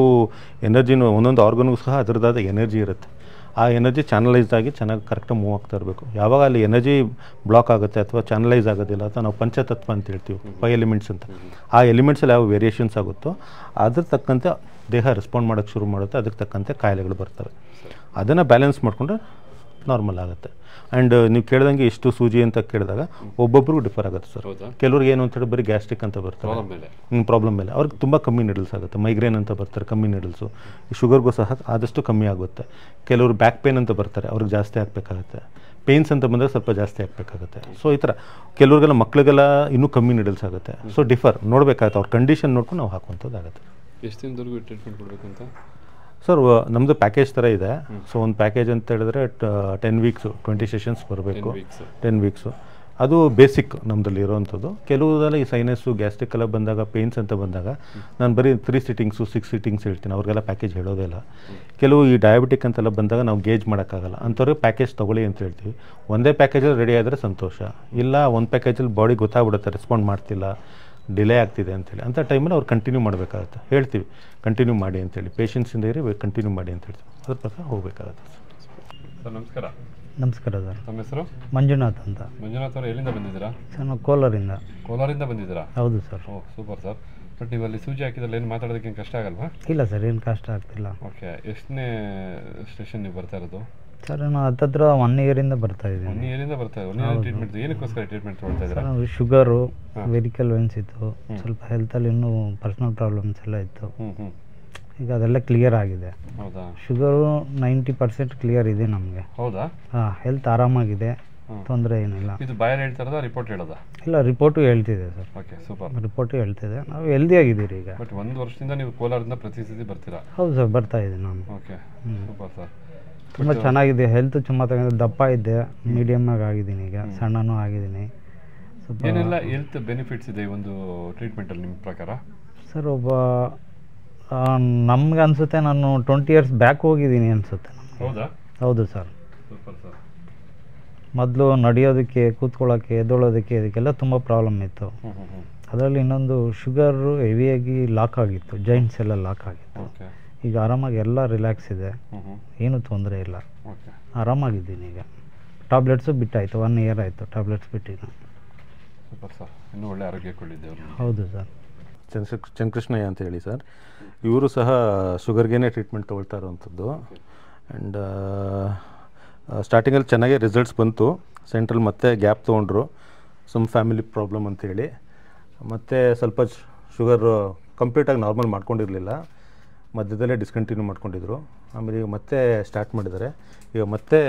ಎನರ್ಜಿನೂ ಒಂದೊಂದು ಆರ್ಗನ್ಗೂ ಸಹ ಅದರದ್ದಾದ ಎನರ್ಜಿ ಇರುತ್ತೆ. ಆ ಎನರ್ಜಿ ಚಾನಲೈಸ್ ಆಗಿ ಚೆನ್ನಾಗಿ ಕರೆಕ್ಟಾಗಿ ಮೂವ್ ಆಗ್ತಾ ಇರಬೇಕು. ಯಾವಾಗ ಅಲ್ಲಿ ಎನರ್ಜಿ ಬ್ಲಾಕ್ ಆಗುತ್ತೆ ಅಥವಾ ಚಾನಲೈಸ್ ಆಗೋದಿಲ್ಲ ಅಥವಾ ನಾವು ಪಂಚತತ್ವ ಅಂತ ಹೇಳ್ತೀವಿ, 5 ಎಲಿಮೆಂಟ್ಸ್ ಅಂತ, ಆ ಎಲಿಮೆಂಟ್ಸಲ್ಲಿ ಯಾವ ವೇರಿಯೇಷನ್ಸ್ ಆಗುತ್ತೋ ಅದ್ರ ತಕ್ಕಂತೆ ದೇಹ ರೆಸ್ಪಾಂಡ್ ಮಾಡೋಕ್ಕೆ ಶುರು ಮಾಡುತ್ತೆ, ಅದಕ್ಕೆ ತಕ್ಕಂತೆ ಕಾಯಿಲೆಗಳು ಬರ್ತವೆ. ಅದನ್ನು ಬ್ಯಾಲೆನ್ಸ್ ಮಾಡಿಕೊಂಡ್ರೆ ನಾರ್ಮಲ್ ಆಗುತ್ತೆ. ಆ್ಯಂಡ್ ನೀವು ಕೇಳ್ದಂಗೆ ಎಷ್ಟು ಸೂಜಿ ಅಂತ ಕೇಳಿದಾಗ ಒಬ್ಬೊಬ್ರಿಗೂ ಡಿಫರ್ ಆಗುತ್ತೆ ಸರ್. ಕೆಲವ್ರಿಗೆ ಏನು ಅಂತೇಳಿ ಬರೀ ಗ್ಯಾಸ್ಟ್ರಿಕ್ ಅಂತ ಬರ್ತಾರೆ, ಪ್ರಾಬ್ಲಮ್ ಮೇಲೆ ಅವ್ರಿಗೆ ತುಂಬ ಕಮ್ಮಿ ನೀಡಲ್ಸ್ ಆಗುತ್ತೆ. ಮೈಗ್ರೇನ್ ಅಂತ ಬರ್ತಾರೆ, ಕಮ್ಮಿ ನೀಡಲ್ಸು. ಶುಗರ್ಗೂ ಸಹ ಆದಷ್ಟು ಕಮ್ಮಿ ಆಗುತ್ತೆ. ಕೆಲವರು ಬ್ಯಾಕ್ ಪೇನ್ ಅಂತ ಬರ್ತಾರೆ, ಅವ್ರಿಗೆ ಜಾಸ್ತಿ ಹಾಕಬೇಕಾಗುತ್ತೆ. ಪೇನ್ಸ್ ಅಂತ ಬಂದರೆ ಸ್ವಲ್ಪ ಜಾಸ್ತಿ ಹಾಕಬೇಕಾಗುತ್ತೆ. ಸೊ ಈ ಥರ ಕೆಲವ್ರಿಗೆಲ್ಲ ಮಕ್ಕಳಿಗೆಲ್ಲ ಇನ್ನೂ ಕಮ್ಮಿ ನೀಡಲ್ಸ್ ಆಗುತ್ತೆ. ಸೊ ಡಿಫರ್ ನೋಡಬೇಕಾಗುತ್ತೆ, ಅವ್ರ ಕಂಡೀಷನ್ ನೋಡ್ಕೊಂಡು ನಾವು ಹಾಕುವಂಥದ್ದಾಗುತ್ತೆ. ಎಷ್ಟು ದಿನದವರೆಗೂ ಟ್ರೀಟ್ಮೆಂಟ್ ಕೊಡಬೇಕು ಅಂತ ಸರ್? ನಮ್ಮದು ಪ್ಯಾಕೇಜ್ ಥರ ಇದೆ. ಸೊ ಒಂದು ಪ್ಯಾಕೇಜ್ ಅಂತ ಹೇಳಿದ್ರೆ 10 weeks 20 sessions ಬರಬೇಕು. 10 weeks ಅದು ಬೇಸಿಕ್ ನಮ್ಮದಲ್ಲಿ ಇರೋವಂಥದ್ದು. ಕೆಲವುದೆಲ್ಲ ಈ ಸೈನಸ್ಸು ಗ್ಯಾಸ್ಟ್ರಿಕ್ ಎಲ್ಲ ಬಂದಾಗ, ಪೇನ್ಸ್ ಅಂತ ಬಂದಾಗ ನಾನು ಬರೀ 3 sittings 6 sittings ಹೇಳ್ತೀನಿ, ಅವ್ರಿಗೆಲ್ಲ ಪ್ಯಾಕೇಜ್ ಹೇಳೋದಿಲ್ಲ. ಕೆಲವು ಈ ಡಯಾಬಿಟಿಕ್ ಅಂತೆಲ್ಲ ಬಂದಾಗ ನಾವು ಗೇಜ್ ಮಾಡೋಕ್ಕಾಗಲ್ಲ, ಅಂಥವ್ರಿಗೆ ಪ್ಯಾಕೇಜ್ ತೊಗೊಳ್ಳಿ ಅಂತ ಹೇಳ್ತೀವಿ. ಒಂದೇ ಪ್ಯಾಕೇಜಲ್ಲಿ ರೆಡಿ ಆದರೆ ಸಂತೋಷ, ಇಲ್ಲ ಒಂದು ಪ್ಯಾಕೇಜಲ್ಲಿ ಬಾಡಿ ಗೊತ್ತಾಗ್ಬಿಡುತ್ತೆ ರೆಸ್ಪಾಂಡ್ ಮಾಡ್ತಿಲ್ಲ, ಡಿಲೇ ಆಗ್ತಿದೆ ಅಂತೇಳಿ, ಅಂಥ ಟೈಮಲ್ಲಿ ಅವ್ರು ಕಂಟಿನ್ಯೂ ಮಾಡಬೇಕಾಗುತ್ತೆ. ಹೇಳ್ತೀವಿ ಕಂಟಿನ್ಯೂ ಮಾಡಿ ಅಂತೇಳಿ, ಪೇಷನ್ಸಿಂದ ಇರಿ, ಕಂಟಿನ್ಯೂ ಮಾಡಿ ಅಂತ ಹೇಳ್ತೀವಿ. ಅದ್ರ ಪ್ರಕಾರ ಹೋಗಬೇಕಾಗುತ್ತೆ. ಸರ್ ನಮಸ್ಕಾರ. ನಮಸ್ಕಾರ ಸರ್. ನಮ್ಮ ಹೆಸರು ಮಂಜುನಾಥ್ ಅಂತ. ಮಂಜುನಾಥ್ ಅವರು ಎಲ್ಲಿಂದ ಬಂದಿದ್ದೀರಾ? ಸರ್ ನಾವು ಕೋಲಾರಿಂದ. ಕೋಲಾರಿಂದ ಬಂದಿದ್ದೀರಾ? ಹೌದು ಸರ್. ಓ ಸೂಪರ್ ಸರ್. ಬಟ್ ನೀವು ಅಲ್ಲಿ ಸೂಜಿ ಹಾಕಿದ್ರಲ್ಲಿ ಏನು ಮಾತಾಡೋದಕ್ಕೆ ಏನು ಕಷ್ಟ ಆಗಲ್ವಾ? ಇಲ್ಲ ಸರ್, ಏನು ಕಷ್ಟ ಆಗ್ತಿಲ್ಲ. ಓಕೆ, ಎಷ್ಟನೇ ಸ್ಟೇಷನ್ ನೀವು ಬರ್ತಾ ಇರೋದು? ಸರ್ ನಾನು ಹತ್ತತ್ರ 1 year ಬರ್ತಾ ಇದ್ದೀನಿ. 1 year ಬರ್ತಾ ಇದ್ದೀವಿ. ಟ್ರೀಟ್ಮೆಂಟ್ ಏನಕ್ಕೋಸ್ಕರ ಟ್ರೀಟ್ಮೆಂಟ್ ತೊಗೊಳ್ತಾ ಇದ್ದೀರಾ? ಶುಗರು, ವೆರಿಕಲ್ ವೆನ್ಸ್ ಇತ್ತು, ಸ್ವಲ್ಪ ಹೆಲ್ತಲ್ಲಿ ಇನ್ನೂ ಪರ್ಸ್ನಲ್ ಪ್ರಾಬ್ಲಮ್ಸ್ ಎಲ್ಲ ಇತ್ತು. ಈಗ ಅದೆಲ್ಲ ಕ್ಲಿಯರ್ ಆಗಿದೆ. ಹೌದಾ? ಶುಗರು 90% ಕ್ಲಿಯರ್ ಇದೆ ನಮಗೆ. ಹೌದಾ? ಹಾಂ, ಹೆಲ್ತ್ ಆರಾಮಾಗಿದೆ, ತೊಂದರೆ ಏನಿಲ್ಲ. ಇದು ಬಾಯಲ್ಲಿ ಹೇಳ್ತಾ ಇರೋದಾ ರಿಪೋರ್ಟ್ ಹೇಳೋದಾ? ಇಲ್ಲ, ರಿಪೋರ್ಟು ಹೇಳ್ತಿದೆ ಸರ್. Okay super. ರಿಪೋರ್ಟು ಹೇಳ್ತಿದೆ, ನಾವು ಹೆಲ್ದಿ ಆಗಿದ್ದೀರಿ ಈಗ. ಬಟ್ 1 ವರ್ಷದಿಂದ ನೀವು ಕೋಲಾರದಿಂದ ಪ್ರತಿ ಸತಿ ಬರ್ತೀರಾ? ಹೌದು ಸರ್, ಬರ್ತಾ ಇದ್ದೀನಿ ನಾನು. Okay super sir. ತುಂಬ ಚೆನ್ನಾಗಿದೆ ಹೆಲ್ತ್. ದಪ್ಪ ಇದ್ದೆ, ಮೀಡಿಯಮ್ ಆಗಿ ಆಗಿದ್ದೀನಿ, ಈಗ ಸಣ್ಣನೂ ಆಗಿದ್ದೀನಿ. ಏನೆಲ್ಲ ಹೆಲ್ತ್ ಬೆನಿಫಿಟ್ಸ್ ಇದೆ ಈ ಒಂದು ಟ್ರೀಟ್ಮೆಂಟಲ್ಲಿ ನಿಮ್ಮ ಪ್ರಕಾರ? ಸರ್ ನಮ್ಗೆ ಅನಿಸುತ್ತೆ ನಾನು 20 years ಬ್ಯಾಕ್ ಹೋಗಿದ್ದೀನಿ ಅನಿಸುತ್ತೆ. ಹೌದಾ? ಹೌದು ಸರ್. Super sir. ಮೊದಲು ನಡೆಯೋದಕ್ಕೆ, ಕೂತ್ಕೊಳ್ಳೋಕ್ಕೆ, ಎದ್ದೊಳೋದಕ್ಕೆ ಇದಕ್ಕೆಲ್ಲ ತುಂಬ ಪ್ರಾಬ್ಲಮ್ ಇತ್ತು. ಅದರಲ್ಲಿ ಇನ್ನೊಂದು ಶುಗರು ಹೆವಿಯಾಗಿ ಲಾಕ್ ಆಗಿತ್ತು, ಜಾಯಿಂಟ್ಸ್ ಎಲ್ಲ ಲಾಕ್ ಆಗಿತ್ತು. ಈಗ ಆರಾಮಾಗಿ ಎಲ್ಲ ರಿಲ್ಯಾಕ್ಸ್ ಇದೆ, ಏನೂ ತೊಂದರೆ ಇಲ್ಲ, ಆರಾಮಾಗಿದ್ದೀನಿ ಈಗ. ಟ್ಯಾಬ್ಲೆಟ್ಸು ಬಿಟ್ಟಾಯಿತು, 1 year ಆಯಿತು ಟ್ಯಾಬ್ಲೆಟ್ಸ್ ಬಿಟ್ಟಿದ್ದು. ಸೂಪರ್ ಸರ್, ಇನ್ನೂ ಒಳ್ಳೆ ಆರೋಗ್ಯ ಕೊಳ್ಳಿದ್ದೇವೆ. ಹೌದು ಸರ್. ಚಂದ್ರಕೃಷ್ಣಯ್ಯ ಅಂತ ಹೇಳಿ ಸರ್, ಇವರು ಸಹ ಶುಗರ್ಗೇನೆ ಟ್ರೀಟ್ಮೆಂಟ್ ತೊಗೊಳ್ತಾ ಇರೋವಂಥದ್ದು. ಆ್ಯಂಡ್ ಸ್ಟಾರ್ಟಿಂಗಲ್ಲಿ ಚೆನ್ನಾಗೇ ರಿಸಲ್ಟ್ಸ್ ಬಂತು. ಸೆಂಟ್ರಲ್ ಮತ್ತೆ ಗ್ಯಾಪ್ ತೊಗೊಂಡ್ರು, ಸಮ್ ಫ್ಯಾಮಿಲಿ ಪ್ರಾಬ್ಲಮ್ ಅಂತೇಳಿ. ಮತ್ತು ಸ್ವಲ್ಪ ಶುಗರು ಕಂಪ್ಲೀಟಾಗಿ ನಾರ್ಮಲ್ ಮಾಡ್ಕೊಂಡಿರಲಿಲ್ಲ, ಮಧ್ಯದಲ್ಲೇ ಡಿಸ್ಕಂಟಿನ್ಯೂ ಮಾಡ್ಕೊಂಡಿದ್ರು. ಆಮೇಲೆ ಈಗ ಮತ್ತೆ ಸ್ಟಾರ್ಟ್ ಮಾಡಿದ್ದಾರೆ. ಈಗ ಮತ್ತೆ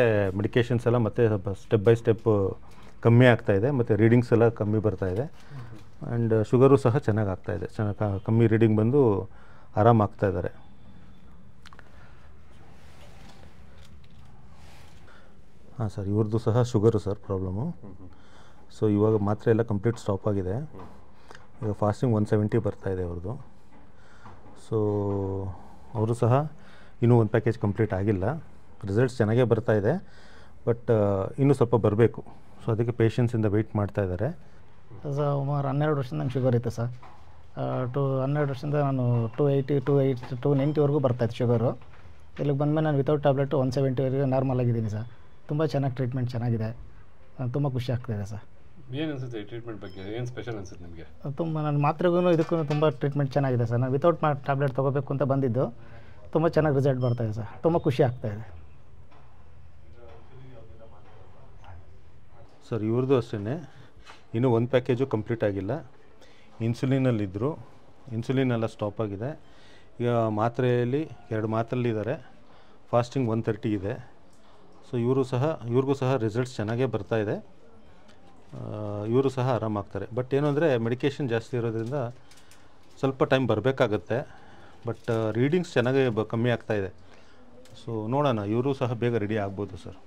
ಮೆಡಿಕೇಷನ್ಸ್ ಎಲ್ಲ ಮತ್ತೆ ಸ್ವಲ್ಪ ಸ್ಟೆಪ್ ಬೈ ಸ್ಟೆಪ್ ಕಮ್ಮಿ ಆಗ್ತಾಯಿದೆ, ಮತ್ತು ರೀಡಿಂಗ್ಸ್ ಎಲ್ಲ ಕಮ್ಮಿ ಬರ್ತಾಯಿದೆ. ಆ್ಯಂಡ್ ಶುಗರು ಸಹ ಚೆನ್ನಾಗಿ ಆಗ್ತಾಯಿದೆ, ಚೆನ್ನಾಗಿ ಕಮ್ಮಿ ರೀಡಿಂಗ್ ಬಂದು ಆರಾಮಾಗ್ತಾ ಇದ್ದಾರೆ. ಹಾಂ ಸರ್, ಇವ್ರದ್ದು ಸಹ ಶುಗರು ಸರ್ ಪ್ರಾಬ್ಲಮ್ಮು. ಸೊ ಇವಾಗ ಮಾತ್ರೆ ಎಲ್ಲ ಕಂಪ್ಲೀಟ್ ಸ್ಟಾಪ್ ಆಗಿದೆ. ಈಗ ಫಾಸ್ಟಿಂಗ್ 170 ಬರ್ತಾಯಿದೆ ಅವ್ರದ್ದು. ಸೊ ಅವರು ಸಹ ಇನ್ನೂ ಒಂದು ಪ್ಯಾಕೇಜ್ ಕಂಪ್ಲೀಟ್ ಆಗಿಲ್ಲ. ರಿಸಲ್ಟ್ಸ್ ಚೆನ್ನಾಗೇ ಬರ್ತಾಯಿದೆ, ಬಟ್ ಇನ್ನೂ ಸ್ವಲ್ಪ ಬರಬೇಕು. ಸೊ ಅದಕ್ಕೆ ಪೇಷನ್ಸಿಂದ ವೆಯ್ಟ್ ಮಾಡ್ತಾಯಿದ್ದಾರೆ. ಸುಮಾರು 12 ವರ್ಷದಿಂದ ನಂಗೆ ಶುಗರ್ ಇತ್ತು ಸರ್. 12 ವರ್ಷದಿಂದ ನಾನು 280 290ವರೆಗೂ ಬರ್ತಾಯಿತ್ತು ಶುಗರು. ಇಲ್ಲಿಗೆ ಬಂದಮೇಲೆ ನಾನು ವಿತೌಟ್ ಟ್ಯಾಬ್ಲೆಟು 170ವರೆಗೆ ನಾರ್ಮಲ್ ಆಗಿದ್ದೀನಿ ಸರ್. ತುಂಬ ಚೆನ್ನಾಗಿ ಟ್ರೀಟ್ಮೆಂಟ್ ಚೆನ್ನಾಗಿದೆ, ತುಂಬ ಖುಷಿ ಆಗ್ತಾಯಿದೆ ಸರ್. ಏನು ಅನಿಸುತ್ತೆ ಈ ಟ್ರೀಟ್ಮೆಂಟ್ ಬಗ್ಗೆ? ಏನು ಸ್ಪೆಷಲ್ ಅನಿಸುತ್ತೆ ನಿಮಗೆ? ತುಂಬ ನನ್ನ ಮಾತ್ರೆಗೂ ಇದಕ್ಕೂ ತುಂಬ ಟ್ರೀಟ್ಮೆಂಟ್ ಚೆನ್ನಾಗಿದೆ ಸರ್. ನಾನು ವಿತೌಟ್ ಟ್ಯಾಬ್ಲೆಟ್ ತೊಗೋಬೇಕು ಅಂತ ಬಂದಿದ್ದು, ತುಂಬ ಚೆನ್ನಾಗಿ ರಿಸಲ್ಟ್ ಬರ್ತಾಯಿದೆ ಸರ್. ತುಂಬ ಖುಷಿ ಆಗ್ತಾಯಿದೆ. ಸರ್ ಇವ್ರದ್ದು ಅಷ್ಟೇ, ಇನ್ನೂ ಒಂದು ಪ್ಯಾಕೇಜು ಕಂಪ್ಲೀಟ್ ಆಗಿಲ್ಲ. ಇನ್ಸುಲಿನಲ್ಲಿದ್ದರು, ಇನ್ಸುಲಿನ್ ಎಲ್ಲ ಸ್ಟಾಪ್ ಆಗಿದೆ. ಈಗ ಮಾತ್ರೆಯಲ್ಲಿ 2 ಮಾತ್ರೆಯಲ್ಲಿದ್ದಾರೆ. ಫಾಸ್ಟಿಂಗ್ 130 ಇದೆ. ಸೊ ಇವ್ರಿಗೂ ಸಹ ರಿಸಲ್ಟ್ಸ್ ಚೆನ್ನಾಗೇ ಬರ್ತಾಯಿದೆ. ಇವರು ಸಹ ಆರಾಮಾಗ್ತಾರೆ. ಬಟ್ ಏನು ಅಂದರೆ ಮೆಡಿಕೇಷನ್ ಜಾಸ್ತಿ ಇರೋದ್ರಿಂದ ಸ್ವಲ್ಪ ಟೈಮ್ ಬರಬೇಕಾಗತ್ತೆ. ಬಟ್ ರೀಡಿಂಗ್ಸ್ ಚೆನ್ನಾಗೇ ಕಮ್ಮಿ ಆಗ್ತಾಯಿದೆ. ಸೊ ನೋಡೋಣ, ಇವರು ಸಹ ಬೇಗ ರೆಡಿ ಆಗ್ಬೋದು ಸರ್.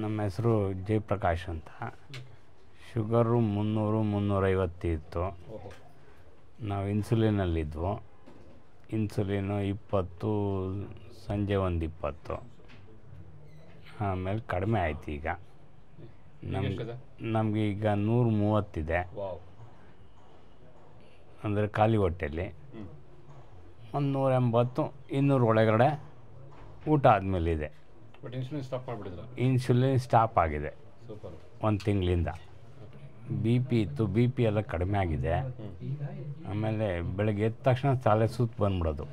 ನಮ್ಮ ಹೆಸರು ಜಯಪ್ರಕಾಶ್ ಅಂತ. ಶುಗರು 300-350 ಇತ್ತು. ನಾವು ಇನ್ಸುಲಿನಲ್ಲಿದ್ವು. ಇನ್ಸುಲಿನು 20, ಸಂಜೆ ಒಂದು 20. ಆಮೇಲೆ ಕಡಿಮೆ ಆಯ್ತು. ಈಗ ನಮಗೆ ಈಗ 130 ಇದೆ, ಅಂದರೆ ಖಾಲಿ ಹೊಟ್ಟೆಯಲ್ಲಿ. 180, 200 ಒಳಗಡೆ ಊಟ ಆದಮೇಲೆ ಇದೆ. ಇನ್ಸುಲಿನ್ ಸ್ಟಾಪ್ ಆಗಿದೆ 1 ತಿಂಗಳಿಂದ. ಬಿ ಪಿ ಇತ್ತು, ಬಿ ಪಿ ಎಲ್ಲ ಕಡಿಮೆ ಆಗಿದೆ. ಆಮೇಲೆ ಬೆಳಗ್ಗೆ ಎದ್ದ ತಕ್ಷಣ ತಲೆ ಸುತ್ತು ಬಂದ್ಬಿಡೋದು.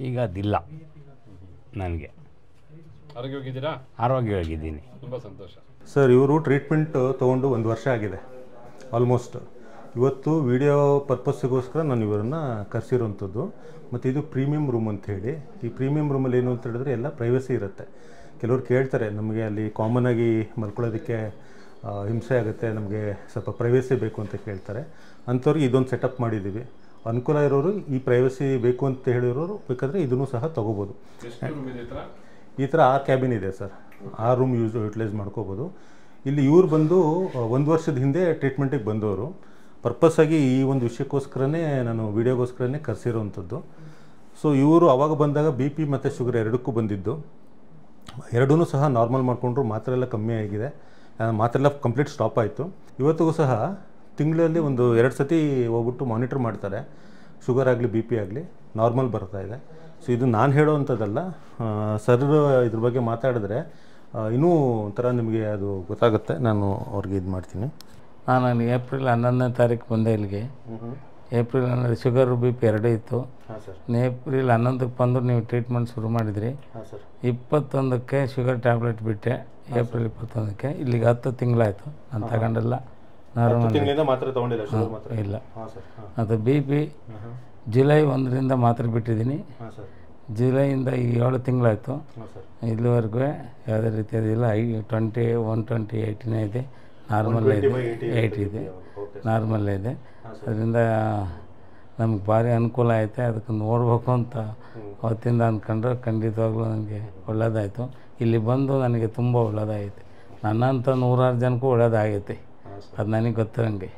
ಈಗ ಅದಿಲ್ಲ ನನಗೆ. ಆರೋಗ್ಯವಾಗಿದ್ದೀನಿ. ತುಂಬ ಸಂತೋಷ ಸರ್. ಇವರು ಟ್ರೀಟ್ಮೆಂಟ್ ತೊಗೊಂಡು 1 ವರ್ಷ ಆಗಿದೆ ಆಲ್ಮೋಸ್ಟ್. ಇವತ್ತು ವಿಡಿಯೋ ಪರ್ಪಸ್ಸಿಗೋಸ್ಕರ ನಾನು ಇವರನ್ನು ಕರೆಸಿರೋವಂಥದ್ದು. ಮತ್ತು ಇದು ಪ್ರೀಮಿಯಂ ರೂಮ್ ಅಂತ ಹೇಳಿ. ಈ ಪ್ರೀಮಿಯಂ ರೂಮಲ್ಲಿ ಏನು ಅಂತ ಹೇಳಿದ್ರೆ ಎಲ್ಲ ಪ್ರೈವಸಿ ಇರುತ್ತೆ. ಕೆಲವ್ರು ಕೇಳ್ತಾರೆ, ನಮಗೆ ಅಲ್ಲಿ ಕಾಮನಾಗಿ ಮಲ್ಕೊಳ್ಳೋದಕ್ಕೆ ಹಿಂಸೆ ಆಗುತ್ತೆ, ನಮಗೆ ಸ್ವಲ್ಪ ಪ್ರೈವಸಿ ಬೇಕು ಅಂತ ಕೇಳ್ತಾರೆ. ಅಂಥವ್ರಿಗೆ ಇದೊಂದು ಸೆಟಪ್ ಮಾಡಿದ್ದೀವಿ. ಅನುಕೂಲ ಇರೋರು, ಈ ಪ್ರೈವಸಿ ಬೇಕು ಅಂತ ಹೇಳಿರೋರು ಬೇಕಾದರೆ ಇದನ್ನು ಸಹ ತೊಗೋಬೋದು. ಈ ಥರ 6 ಕ್ಯಾಬಿನ್ ಇದೆ ಸರ್. 6 ರೂಮ್ ಯೂಟಿಲೈಸ್ ಮಾಡ್ಕೋಬೋದು. ಇಲ್ಲಿ ಇವ್ರು ಬಂದು 1 ವರ್ಷದ ಹಿಂದೆ ಟ್ರೀಟ್ಮೆಂಟಿಗೆ ಬಂದವರು. ಪರ್ಪಸ್ಸಾಗಿ ಈ ಒಂದು ವಿಷಯಕ್ಕೋಸ್ಕರನೇ, ನಾನು ವೀಡಿಯೋಗೋಸ್ಕರನೇ ಕರೆಸಿರೋವಂಥದ್ದು. ಸೊ ಇವರು ಆವಾಗ ಬಂದಾಗ ಬಿ ಪಿ ಮತ್ತು ಶುಗರ್ ಎರಡಕ್ಕೂ ಬಂದಿದ್ದು. ಎರಡೂ ಸಹ ನಾರ್ಮಲ್ ಮಾಡಿಕೊಂಡ್ರು. ಮಾತ್ರೆ ಎಲ್ಲ ಕಮ್ಮಿ ಆಗಿದೆ, ಮಾತ್ರೆ ಎಲ್ಲ ಕಂಪ್ಲೀಟ್ ಸ್ಟಾಪ್ ಆಯಿತು. ಇವತ್ತಿಗೂ ಸಹ ತಿಂಗಳಲ್ಲಿ 1-2 ಸತಿ ಹೋಗ್ಬಿಟ್ಟು ಮಾನಿಟ್ರ್ ಮಾಡ್ತಾರೆ. ಶುಗರ್ ಆಗಲಿ ಬಿ ಪಿ ಆಗಲಿ ನಾರ್ಮಲ್ ಬರ್ತಾಯಿದೆ. ಸೊ ಇದು ನಾನು ಹೇಳೋವಂಥದ್ದಲ್ಲ, ಸರ್ ಇದ್ರ ಬಗ್ಗೆ ಮಾತಾಡಿದ್ರೆ ಇನ್ನೂ ಒಂಥರ ನಿಮಗೆ ಅದು ಗೊತ್ತಾಗುತ್ತೆ. ನಾನು ಅವ್ರಿಗೆ ಇದು ಮಾಡ್ತೀನಿ. ನಾನು ಏಪ್ರಿಲ್ 11ನೇ ತಾರೀಕು ಬಂದೆ ಇಲ್ಲಿಗೆ. ಏಪ್ರಿಲ್ 11 ಶುಗರ್ ಬಿ ಪಿ 2 ಇತ್ತು. ಏಪ್ರಿಲ್ 11ಕ್ಕೆ ಬಂದು ನೀವು ಟ್ರೀಟ್ಮೆಂಟ್ ಶುರು ಮಾಡಿದ್ರಿ. 21ಕ್ಕೆ ಶುಗರ್ ಟ್ಯಾಬ್ಲೆಟ್ ಬಿಟ್ಟೆ. ಏಪ್ರಿಲ್ 21ಕ್ಕೆ ಇಲ್ಲಿಗೆ 10 ತಿಂಗಳಾಯಿತು ನಾನು ತಗೊಂಡೆಲ್ಲ. ನಾರ್ಮಲ್ ಇಲ್ಲ. ಮತ್ತು ಬಿ ಪಿ ಜುಲೈ 1ರಿಂದ ಮಾತ್ರೆ ಬಿಟ್ಟಿದ್ದೀನಿ. ಜುಲೈಯಿಂದ ಈಗ 7 ತಿಂಗಳಾಯಿತು. ಇಲ್ಲಿವರೆಗೂ ಯಾವುದೇ ರೀತಿಯದಿಲ್ಲ. 120/80 ಇದೆ. ನಾರ್ಮಲ್ ಇದೆ, 80 ಇದೆ, ನಾರ್ಮಲ್ ಇದೆ. ಅದರಿಂದ ನಮ್ಗೆ ಭಾರಿ ಅನುಕೂಲ ಐತೆ. ಅದಕ್ಕೆ ನೋಡ್ಬೇಕು ಅಂತ ಅವತ್ತಿಂದ ಅಂದ್ಕೊಂಡ್ರೆ ಖಂಡಿತವಾಗ್ಲೂ ನನಗೆ ಒಳ್ಳೆಯದಾಯಿತು. ಇಲ್ಲಿ ಬಂದು ನನಗೆ ತುಂಬ ಒಳ್ಳೆಯದಾಗೈತೆ. ನನ್ನಂಥ 100 ಜನಕ್ಕೂ ಒಳ್ಳೆಯದಾಗೈತೆ. ಅದು ನನಗೆ ಗೊತ್ತಿರೋಂಗೆ.